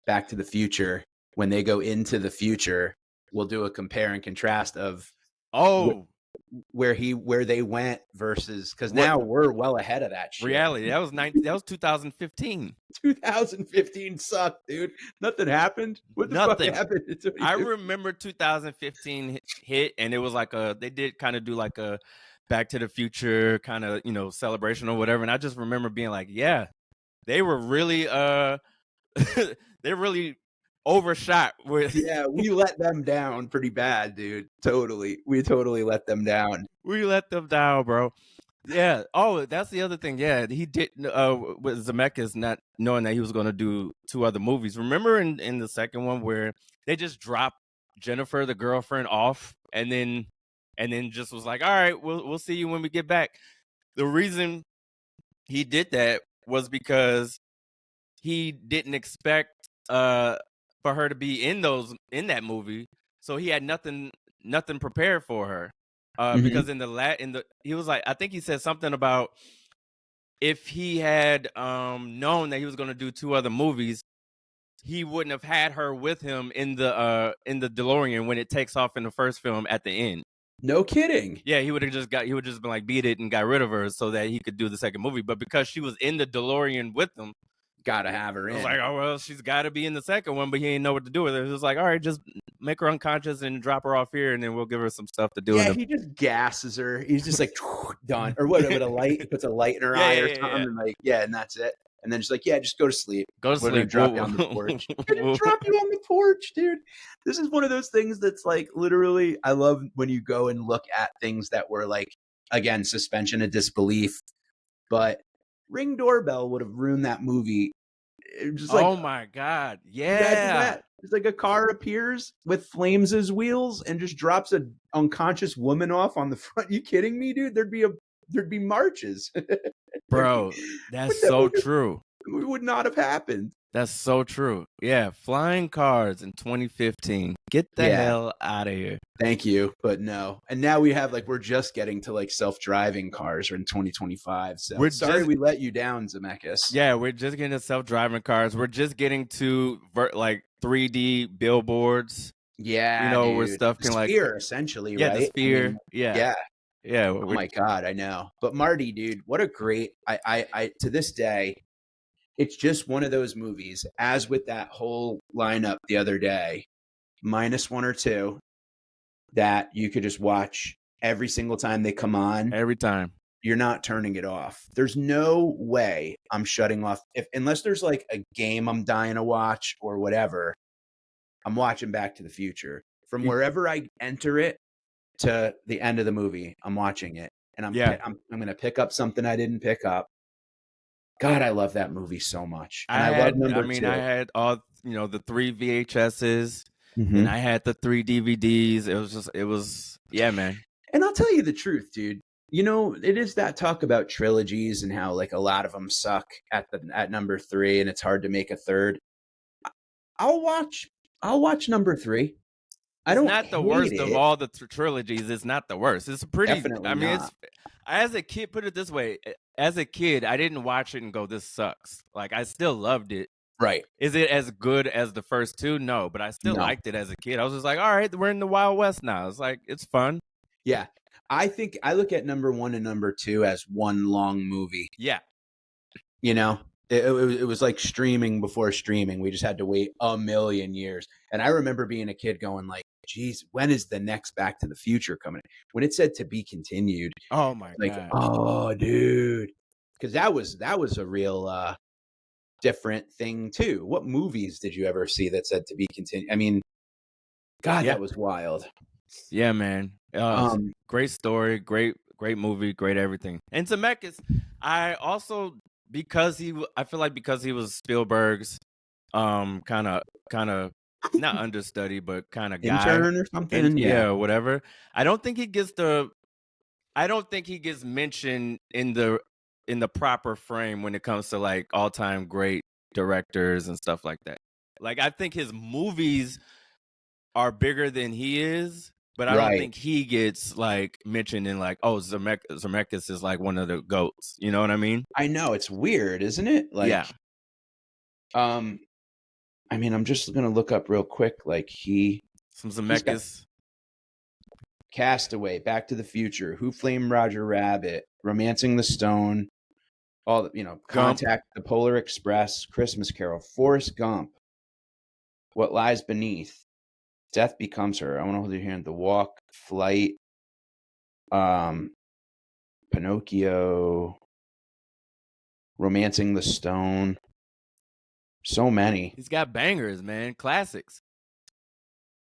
Back to the Future, when they go into the future, we'll do a compare and contrast of where they went versus, because now we're well ahead of that shit. Reality. That was 2015. 2015 sucked, dude. Nothing happened. What the fuck happened? I remember 2015 hit, and it was like they did kind of do like a Back to the Future kind of, you know, celebration or whatever. And I just remember being like, yeah, they were really they really overshot with. Yeah, we let them down pretty bad, dude. Totally. We totally let them down. We let them down, bro. Yeah. Oh, that's the other thing. Yeah, he did with Zemeckis not knowing that he was going to do 2 other movies. Remember in the second one where they just dropped Jennifer, the girlfriend, off, and then just was like, all right, we'll see you when we get back. The reason he did that was because he didn't expect for her to be in that movie, so he had nothing prepared for her. Because he was like, I think he said something about if he had known that he was going to do 2 other movies, he wouldn't have had her with him in the DeLorean when it takes off in the first film at the end. No kidding. Yeah, he would have just been like beat it and got rid of her so that he could do the second movie. But because she was in the DeLorean with him, gotta have her in. I was like, oh well, she's got to be in the second one, but he didn't know what to do with her. He was like, all right, just make her unconscious and drop her off here, and then we'll give her some stuff to do. Yeah, he just gasses her. He's just like done, or what? With a light, he puts a light in her eye or something, and and that's it. And then she's like, yeah, just go to sleep. Go to We're gonna sleep. drop you on the porch. We're gonna drop you on the porch, dude. This is one of those things that's like literally, I love when you go and look at things that were like, again, suspension of disbelief. But Ring Doorbell would have ruined that movie. Just like, Oh my God. imagine Yeah. that. It's like a car appears with flames as wheels and just drops an unconscious woman off on the front. You kidding me, dude? There'd be marches. Bro, that's that so movie true. would not have happened. That's so true. Yeah, flying cars in 2015. Get the Yeah. hell out of here. Thank you, but no. And now we have like we're just getting to like self-driving cars in 2025. So We're sorry just- we let you down, Zemeckis. Yeah, we're just getting to self-driving cars. We're just getting to like 3D billboards. Yeah, You know, where dude. stuff The can like sphere, essentially, yeah, right? the sphere. I mean, yeah. yeah. Oh my God, I know. But Marty, dude, what a great I to this day, it's just one of those movies, as with that whole lineup the other day, minus one or two, that you could just watch every single time they come on. every time. You're not turning it off. There's no way I'm shutting off unless there's like a game I'm dying to watch or whatever. I'm watching Back to the Future. From wherever I enter it to the end of the movie, I'm watching it. And I'm going to pick up something I didn't pick up. God, I love that movie so much. And I love number two. I had all, the 3 VHSs Mhm. and I had the 3 DVDs. It was, yeah, man. And I'll tell you the truth, dude. It is that talk about trilogies and how like a lot of them suck at number 3 and it's hard to make a third. I'll watch number 3. I don't. It's not the worst of all the trilogies. It's not the worst. It's pretty. Definitely I mean, not. As a kid. Put it this way: as a kid, I didn't watch it and go, "This sucks." Like I still loved it. Right. Is it as good as the first two? No, but I still liked it as a kid. I was just like, "All right, we're in the Wild West now." It's like it's fun. Yeah, I think I look at number 1 and number 2 as one long movie. Yeah. It was like streaming before streaming. We just had to wait a million years. And I remember being a kid going like, geez, when is the next Back to the Future coming? When it said to be continued. Oh my God. Oh, dude. Because that was a real different thing too. What movies did you ever see that said to be continued? I mean, God, that was wild. Yeah, man. Great story, great movie, great everything. And Zemeckis, I also I feel like because he was Spielberg's kind of not understudy, but kind of guy, intern or something. Yeah, whatever. I don't think he gets mentioned in the proper frame when it comes to like all-time great directors and stuff like that. Like I think his movies are bigger than he is, but I don't think he gets like mentioned in like, oh, Zemeckis is like one of the GOATs. You know what I mean? I know, it's weird, isn't it? Like, yeah. I mean, I'm just gonna look up real quick. Like some Zemeckis. Castaway, Back to the Future, Who Framed Roger Rabbit, Romancing the Stone, all Contact, The Polar Express, Christmas Carol, Forrest Gump, What Lies Beneath, Death Becomes Her, I Want to Hold Your Hand, The Walk, Flight, Pinocchio, Romancing the Stone. So many. He's got bangers, man. Classics.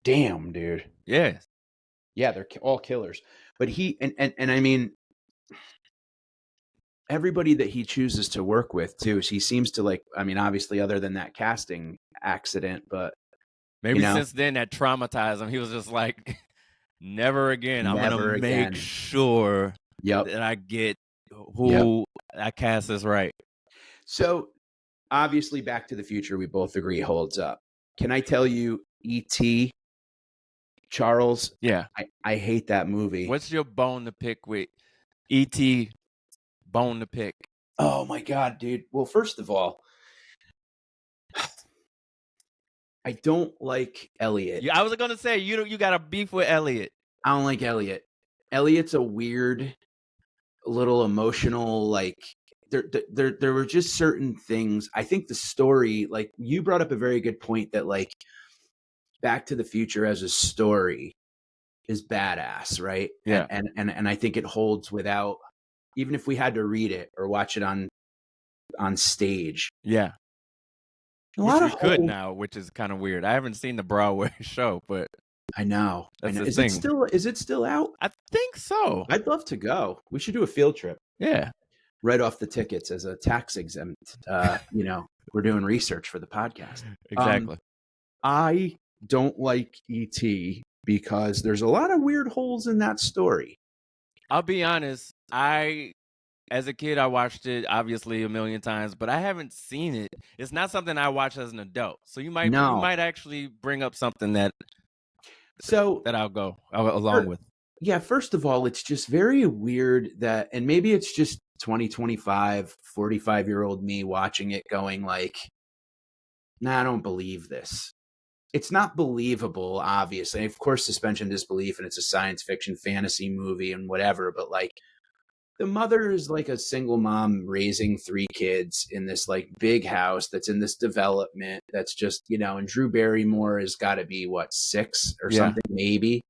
Damn, dude. Yes. Yeah, they're all killers. But he and I mean, everybody that he chooses to work with too, he seems to like, I mean, obviously other than that casting accident, but maybe since then that traumatized him. He was just like, never again. I'm going to make sure that I get who I cast is right. So obviously Back to the Future, we both agree holds up. Can I tell you E.T., Charles? Yeah. I hate that movie. What's your bone to pick with E.T. bone to pick? Oh my God, dude. Well, first of all, I don't like Elliot. I was going to say, you got a beef with Elliot. I don't like Elliot. Elliot's a weird, little emotional, like, there were just certain things. I think the story, like you brought up a very good point that like Back to the Future as a story is badass, right? Yeah. And I think it holds without, even if we had to read it or watch it on on stage. Yeah. A Which lot we of could holes. now, which is kind of weird. I haven't seen the Broadway show, but I know. that's the Is thing. it still out? I think so. I'd love to go. We should do a field trip. Yeah. Right off the tickets as a tax exempt. We're doing research for the podcast. Exactly. I don't like E.T. because there's a lot of weird holes in that story. I'll be honest. As a kid, I watched it obviously a million times, but I haven't seen it. It's not something I watch as an adult. So you might actually bring up something that I'll go along with. Yeah, first of all, it's just very weird that, and maybe it's just 2025, 45-year-old me watching it going like, nah, I don't believe this. It's not believable, obviously. Of course, suspension of disbelief, and it's a science fiction fantasy movie and whatever, but like, the mother is like a single mom raising 3 kids in this like big house that's in this development that's just, and Drew Barrymore has got to be 6 or something, maybe.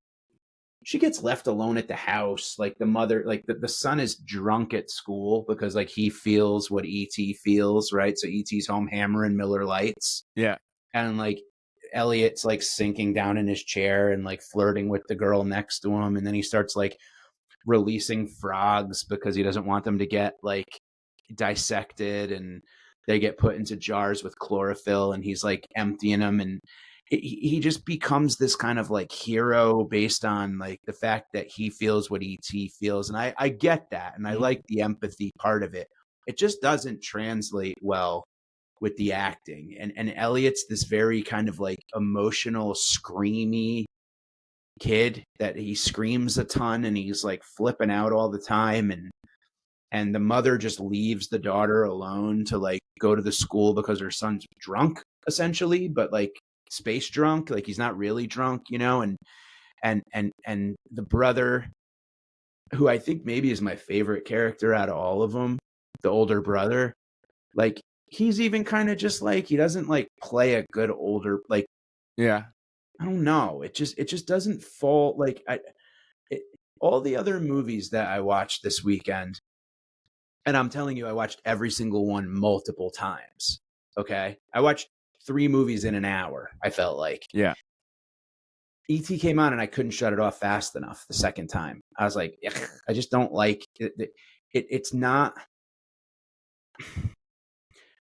She gets left alone at the house. Like the mother, like the son is drunk at school because like he feels what E.T. feels, right? So E.T.'s home hammering Miller Lights. Yeah. And like Elliot's like sinking down in his chair and like flirting with the girl next to him. And then he starts like releasing frogs because he doesn't want them to get like dissected, and they get put into jars with chlorophyll, and he's like emptying them, and he just becomes this kind of like hero based on like the fact that he feels what E.T. feels. And I get that, and I like the empathy part of it. It just doesn't translate well with the acting, and Elliot's this very kind of like emotional, screamy kid that he screams a ton, and he's like flipping out all the time, and the mother just leaves the daughter alone to like go to the school because her son's drunk essentially, but like space drunk, like he's not really drunk, and the brother, who I think maybe is my favorite character out of all of them, the older brother, like he's even kind of just like, he doesn't like play a good older, like, yeah, I don't know. It just doesn't fall like all the other movies that I watched this weekend, and I'm telling you, I watched every single one multiple times. Okay. I watched 3 movies in an hour. I felt like, yeah. E.T. came on and I couldn't shut it off fast enough the second time. I was like, I just don't like it. It's not,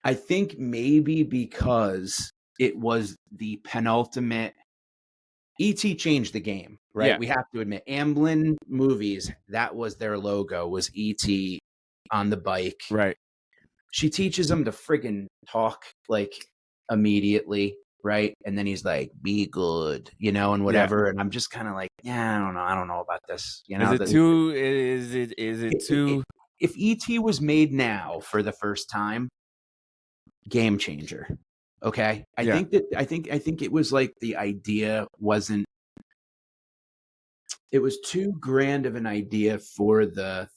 I think maybe because it was the penultimate. E.T. changed the game, right? Yeah. We have to admit, Amblin Movies, that was their logo, was E.T. on the bike. Right. She teaches him to friggin' talk like immediately, right? And then he's like, be good, and whatever. Yeah. And I'm just kind of like, yeah, I don't know about this. Is it too? If E.T. was made now for the first time, game changer. Okay. I think it was like the idea wasn't, it was too grand of an idea for the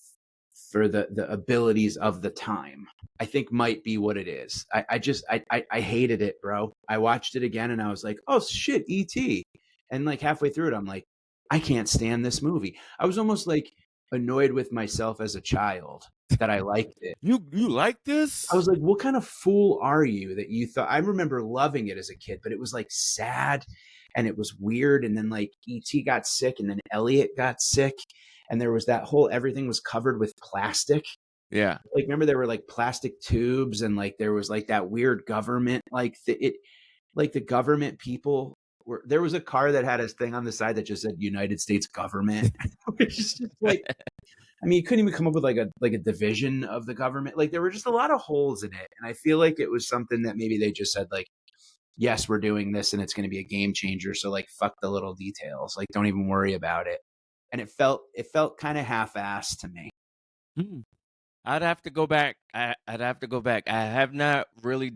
abilities of the time. I think might be what it is. I hated it, bro. I watched it again and I was like, oh shit, E.T. And like halfway through it, I'm like, I can't stand this movie. I was almost like annoyed with myself as a child that I liked it. You like this? I was like, what kind of fool are you that you thought? I remember loving it as a kid, but it was like sad and it was weird. And then like E.T. got sick, and then Elliot got sick, and there was that whole, everything was covered with plastic. Yeah. Like, remember there were like plastic tubes, and like there was like that weird government, like the government people were, there was a car that had a thing on the side that just said United States government. Which is just like, I mean, you couldn't even come up with like a division of the government. Like there were just a lot of holes in it. And I feel like it was something that maybe they just said like, yes, we're doing this and it's going to be a game changer. So like, fuck the little details. Like, don't even worry about it. And it felt kind of half-assed to me. I'd have to go back. I'd have to go back. I have not really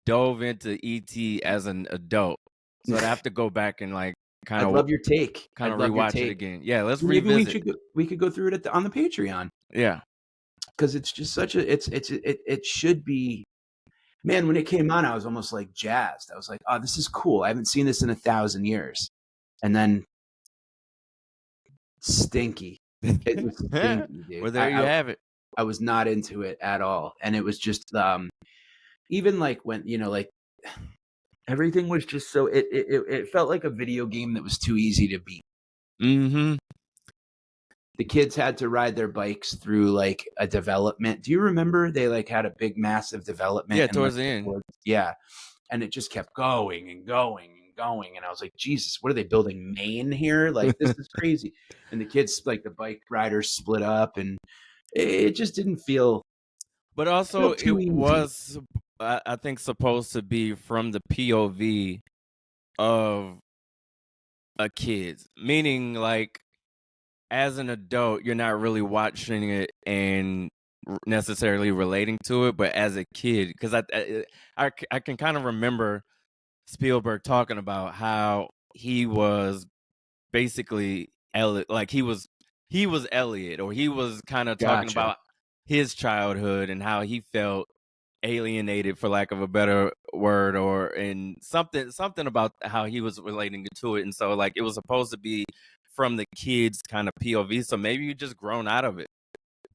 dove into E.T. as an adult. So I'd have to go back and like kind of love your take. Kind of rewatch it again. Yeah, let's maybe revisit. We could go through it on the Patreon. Yeah, because it's just such a it should be. Man, when it came on, I was almost like jazzed. I was like, oh, this is cool. I haven't seen this in 1,000 years. And then stinky. It was stinky, dude. Well, there you have it. I was not into it at all. And it was just even like when, like everything was just so it felt like a video game that was too easy to beat. Mm-hmm. The kids had to ride their bikes through like a development. Do you remember they like had a big massive development? Yeah, And towards like, the end. yeah. And it just kept going and going and going. And I was like, Jesus, what are they building Maine here? Like, this is crazy. And the kids, like the bike riders split up and it just didn't feel But also, too it easy. was, I think, supposed to be from the POV of a kid, meaning like as an adult, you're not really watching it and necessarily relating to it, but as a kid, because I can kind of remember Spielberg talking about how he was basically Elliot, like he was Elliot, or he was kind of talking Gotcha. about his childhood and how he felt alienated, for lack of a better word, or in something about how he was relating to it. And so like it was supposed to be from the kids kind of POV, so maybe you just grown out of it.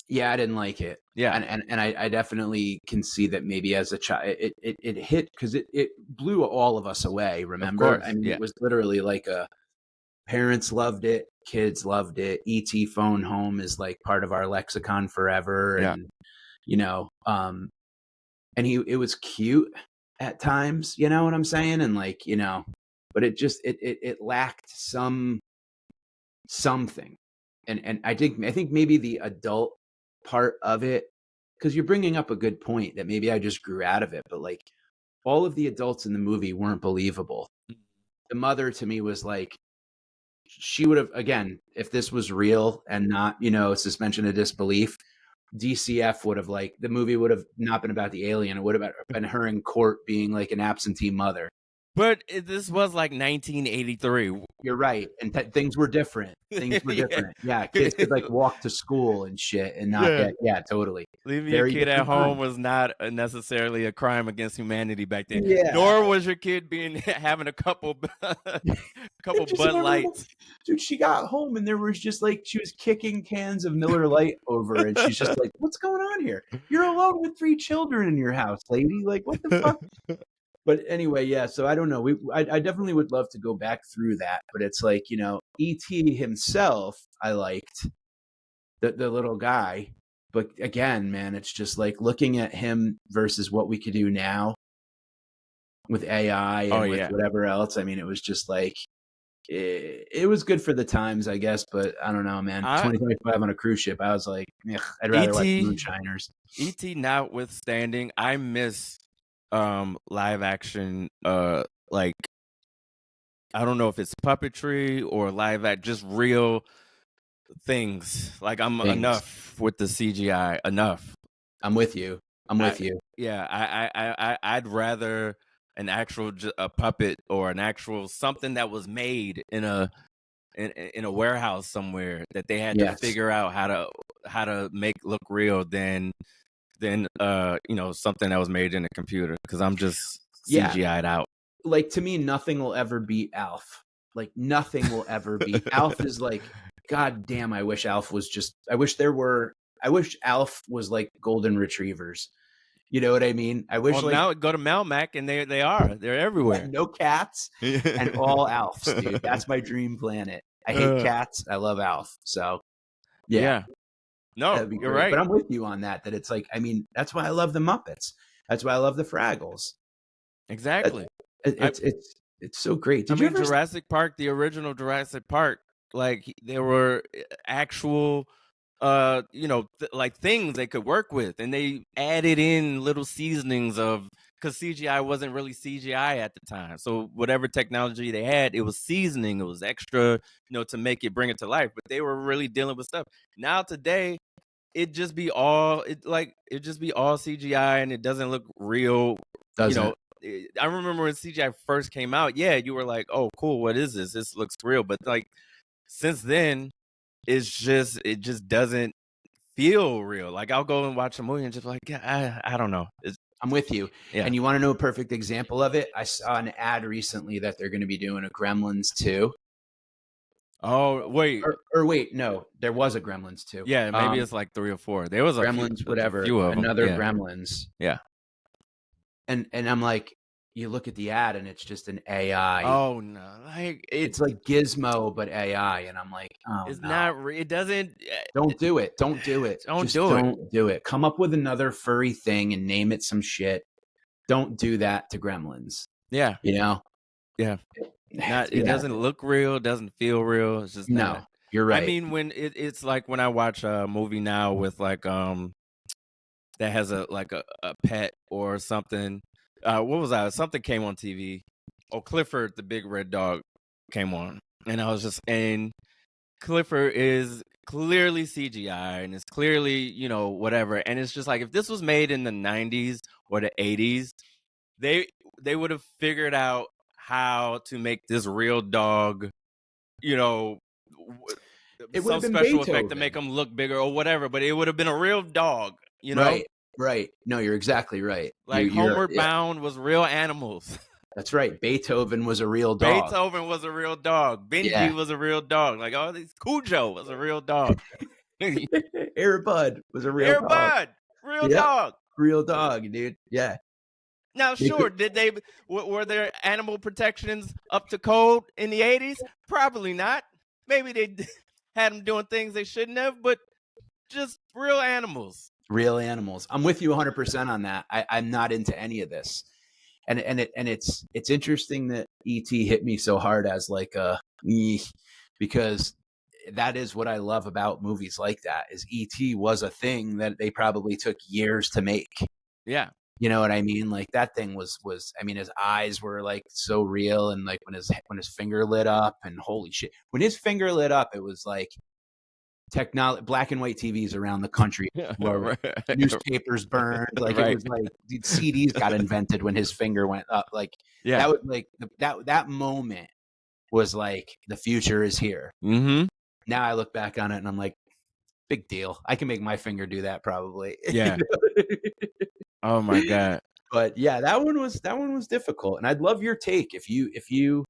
Yeah, I didn't like it. Yeah, And I definitely can see that maybe as a child it hit because it blew all of us away, of remember? I course. mean, Yeah, it was literally like parents loved it, kids loved it. ET phone home is like part of our lexicon forever. yeah. And you know, and it was cute at times, you know what I'm saying? And like, but it just it lacked something. And I think maybe the adult part of it, because you're bringing up a good point that maybe I just grew out of it, but like all of the adults in the movie weren't believable. The mother to me was like, she would have, again, if this was real and not, suspension of disbelief, DCF would have like the movie would have not been about the alien. It would have been her in court being like an absentee mother. But this was like 1983. You're right, and things were different. Things were Yeah. different. Yeah, kids could like walk to school and shit and not Yeah. get. Yeah, totally. Leaving your Very kid at different home time. was not necessarily a crime against humanity back then. Yeah. Nor was your kid having a couple Just Bud remember, Lights. dude, she got home and there was just like she was kicking cans of Miller Lite over, and she's just like, "What's going on here? You're alone with 3 children in your house, lady. Like, what the fuck?" But anyway, yeah. So I don't know. I definitely would love to go back through that, but it's like E.T. himself. I liked the little guy, but again, man, it's just like looking at him versus what we could do now with AI and with whatever else. I mean, it was just like it was good for the times, I guess. But I don't know, man. 2025 on a cruise ship. I was like, I'd rather watch Moonshiners. E.T. notwithstanding, I miss live action like I don't know if it's puppetry or just real things. Like enough with the CGI. Enough. I'm with you. Yeah, I'd rather an actual a puppet or an actual something that was made in a warehouse somewhere that they had to figure out how to make look real than something that was made in a computer, because I'm just CGI'd out. Like, to me, nothing will ever beat Alf. Like, nothing will ever beat Alf. Is like, God damn, I wish Alf was I wish Alf was like golden retrievers. You know what I mean? I wish now go to Melmac and they're everywhere. No cats and all Alfs, dude. That's my dream planet. I hate cats. I love Alf. So yeah. No, you're right. But I'm with you on that it's like, I mean, that's why I love the Muppets. That's why I love the Fraggles. Exactly. It's so great. Did you ever Jurassic Park, the original Jurassic Park, like there were actual like things they could work with, and they added in little seasonings because CGI wasn't really CGI at the time. So whatever technology they had, it was seasoning, it was extra, to make it, bring it to life. But they were really dealing with stuff. Now today, it just be all CGI, and it doesn't look real. I remember when CGI first came out, you were like, "Oh, cool, what is this? This looks real." But like since then, it just doesn't feel real. Like I'll go and watch a movie and just like, I don't know. I'm with you. Yeah. And you want to know a perfect example of it? I saw an ad recently that they're going to be doing a Gremlins 2. Oh wait, or wait, no, there was a Gremlins too. yeah, maybe it's like 3 or 4. There was a Gremlins, whatever, few of them. another Yeah, Gremlins, yeah. and I'm like, you look at the ad and it's just an AI. Oh no, like It's like Gizmo but AI, and I'm like, oh it's no, not. It doesn't. don't do it, don't do it, Don't just do it. don't do it. Come up with another furry thing and name it some shit. Don't do that to Gremlins. Yeah, You know, yeah. Not. It Yeah. doesn't look real. Doesn't feel real. It's just No, not. you're right. I mean, when it's like when I watch a movie now with like that has a pet or something. What was that? Something came on TV. Oh, Clifford the Big Red Dog came on, and I was just and Clifford is clearly CGI and it's clearly whatever, and it's just like if this was made in the 90s or the 80s, they would have figured out how to make this real dog, you know, It would some have been special effect to Beethoven. make him look bigger or whatever, but it would have been a real dog, you know? Right. No, you're exactly right. Like You're- Homeward Bound was real animals. That's right. Beethoven was a real dog. Beethoven was a real dog. Benji Yeah. was a real dog. Like all these Cujo was a real dog. Air Bud was a real Air dog. Bud, real Yep. dog. Real dog, dude. Yeah. Now, sure, did they were there animal protections up to code in the 80s? Probably not. Maybe they had them doing things they shouldn't have, but just real animals. Real animals. I'm with you 100% on that. I'm not into any of this. And it's interesting that E.T. hit me so hard as like because that is what I love about movies like that is E.T. was a thing that they probably took years to make. Yeah. You know what I mean? Like that thing was I mean, his eyes were like so real, and like when his finger lit up, and holy shit, when his finger lit up, it was like technology, black and white TVs around the country where newspapers burned. Like it was like CDs got invented when his finger went up. Like that was like that moment was like the future is here. Mm-hmm. Now I look back on it and I'm like, big deal. I can make my finger do that probably. Yeah. Oh my God. But yeah, that one was difficult. And I'd love your take if you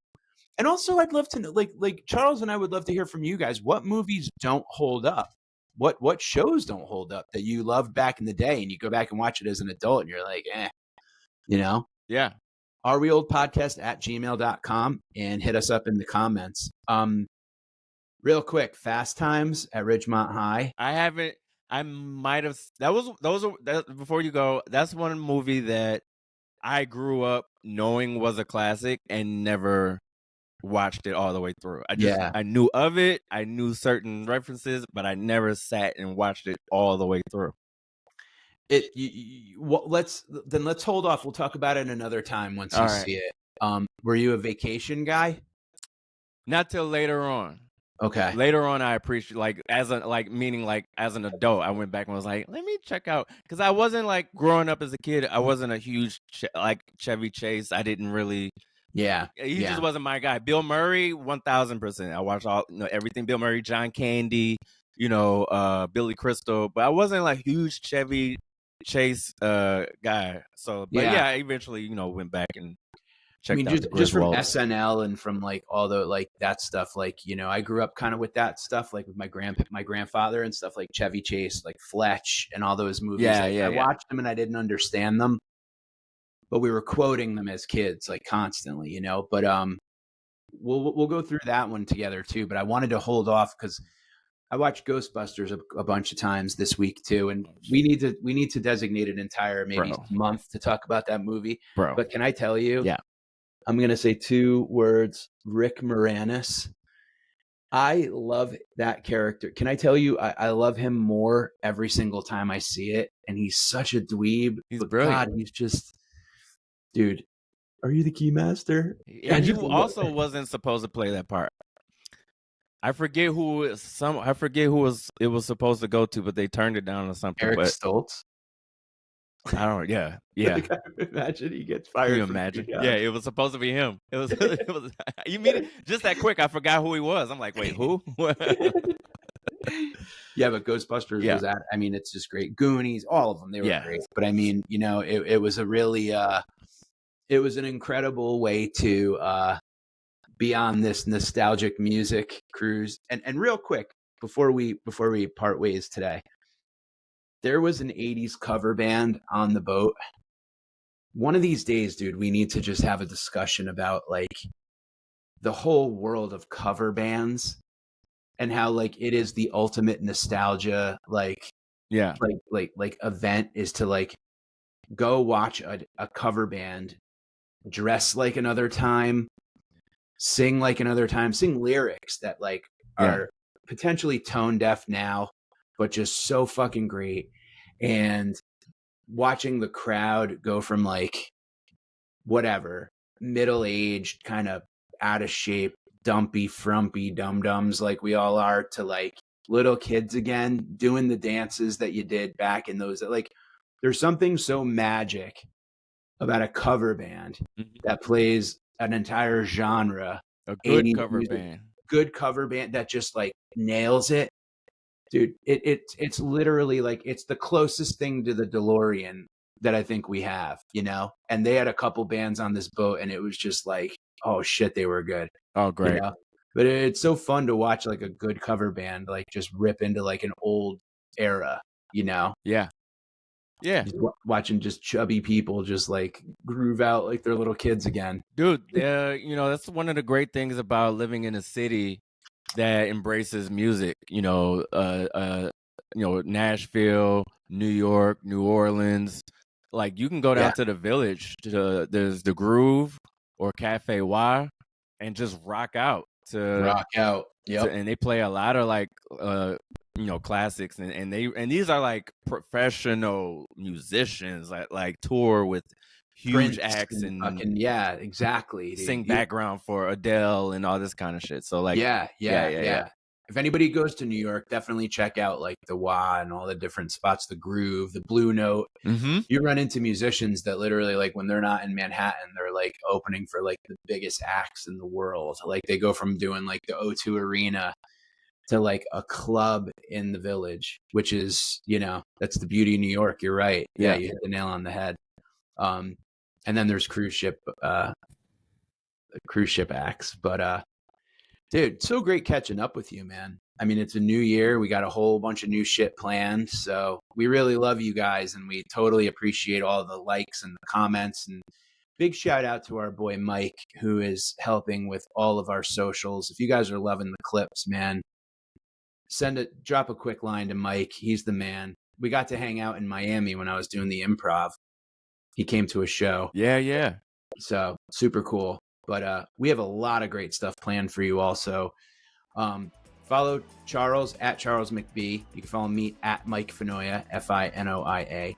and also I'd love to know like Charles and I would love to hear from you guys. What movies don't hold up? What shows don't hold up that you loved back in the day and you go back and watch it as an adult and you're like, you know? Yeah. oureoldpodcast@gmail.com and hit us up in the comments. Real quick, Fast Times at Ridgemont High. I might have. Before you go, that's one movie that I grew up knowing was a classic and never watched it all the way through. I knew of it. I knew certain references, but I never sat and watched it all the way through. Let's hold off. We'll talk about it another time once you see it. Were you a Vacation guy? Not till later on. Okay. Later on, I appreciate as an adult, I went back and was like, let me check out, because I wasn't like growing up as a kid. I wasn't a huge Chevy Chase. I didn't really. Yeah. He just wasn't my guy. Bill Murray, 1000%. I watched everything Bill Murray, John Candy, Billy Crystal, but I wasn't like huge Chevy Chase guy. So, but I eventually went back and. I mean, just from SNL and from like all the like that stuff, like I grew up kind of with that stuff, like with my grandfather and stuff, like Chevy Chase, like Fletch, and all those movies. I watched them and I didn't understand them, but we were quoting them as kids, like constantly, But we'll go through that one together too. But I wanted to hold off because I watched Ghostbusters a bunch of times this week too, and we need to designate an entire month to talk about that movie. Bro. But can I tell you? Yeah. I'm going to say 2 words, Rick Moranis. I love that character. Can I tell you, I love him more every single time I see it. And he's such a dweeb. He's brilliant. God, he's just, dude, are you the keymaster? And he also wasn't supposed to play that part. I forget who it was supposed to go to, but they turned it down or something. Eric Stoltz. I don't. Yeah. Like, imagine he gets fired. Can you imagine? Yeah, it was supposed to be him. It was. You mean it just that quick? I forgot who he was. I'm like, wait, who? Yeah, but Ghostbusters was that. I mean, it's just great. Goonies, all of them, they were great. But I mean, it was a really, it was an incredible way to be on this nostalgic music cruise. And real quick, before we part ways today, there was an 80s cover band on the boat. One of these days, dude, we need to just have a discussion about like the whole world of cover bands and how like it is the ultimate nostalgia like event is to like go watch a cover band, dress like another time, sing like another time, sing lyrics that like are potentially tone deaf now, but just so fucking great. And watching the crowd go from like whatever middle-aged kind of out of shape dumpy frumpy dum-dums like we all are to like little kids again doing the dances that you did back in those, like there's something so magic about a cover band that plays an entire genre, a good cover music, band, good cover band that just like nails it, dude. It's literally like it's the closest thing to the DeLorean that I think we have, you know. And they had a couple bands on this boat, and it was just like, oh shit, they were good. Oh, great. You know? But it's so fun to watch like a good cover band like just rip into like an old era, you know. Yeah. Just watching just chubby people just like groove out like they're little kids again, dude. You know, that's one of the great things about living in a city that embraces music. You know, Nashville, New York, New Orleans. Like you can go down to the Village, there's the Groove or Cafe Y, and just rock out. Yep. And they play a lot of like classics, and these are like professional musicians like tour with huge Prince acts and fucking, yeah, exactly, dude. Sing background for Adele and all this kind of shit. So like yeah. If anybody goes to New York, definitely check out like the Y and all the different spots, the Groove, the Blue Note. You run into musicians that literally like when they're not in Manhattan, they're like opening for like the biggest acts in the world. Like they go from doing like the O2 Arena to like a club in the Village, which is, you know, that's the beauty of New York. You're right. Yeah, you hit the nail on the head. And then there's cruise ship acts. But dude, so great catching up with you, man. I mean, it's a new year. We got a whole bunch of new shit planned. So we really love you guys, and we totally appreciate all the likes and the comments. And big shout out to our boy Mike, who is helping with all of our socials. If you guys are loving the clips, man, drop a quick line to Mike. He's the man. We got to hang out in Miami when I was doing the improv. He came to a show. Yeah. So super cool. But we have a lot of great stuff planned for you also. Follow Charles at Charles McBee. You can follow me at Mike Finoia, Finoia.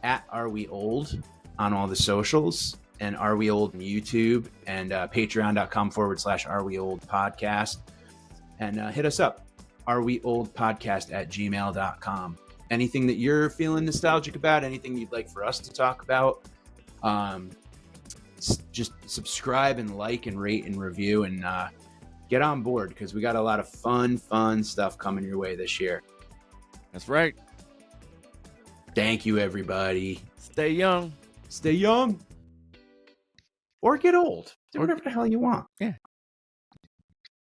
At Are We Old on all the socials, and Are We Old on YouTube, and patreon.com/Are We Old podcast. And hit us up, areweoldpodcast@gmail.com. Anything that you're feeling nostalgic about, anything you'd like for us to talk about, just subscribe and like and rate and review, and get on board, because we got a lot of fun stuff coming your way this year. That's right. Thank you, everybody. Stay young. Or get old. Do whatever the hell you want. Yeah.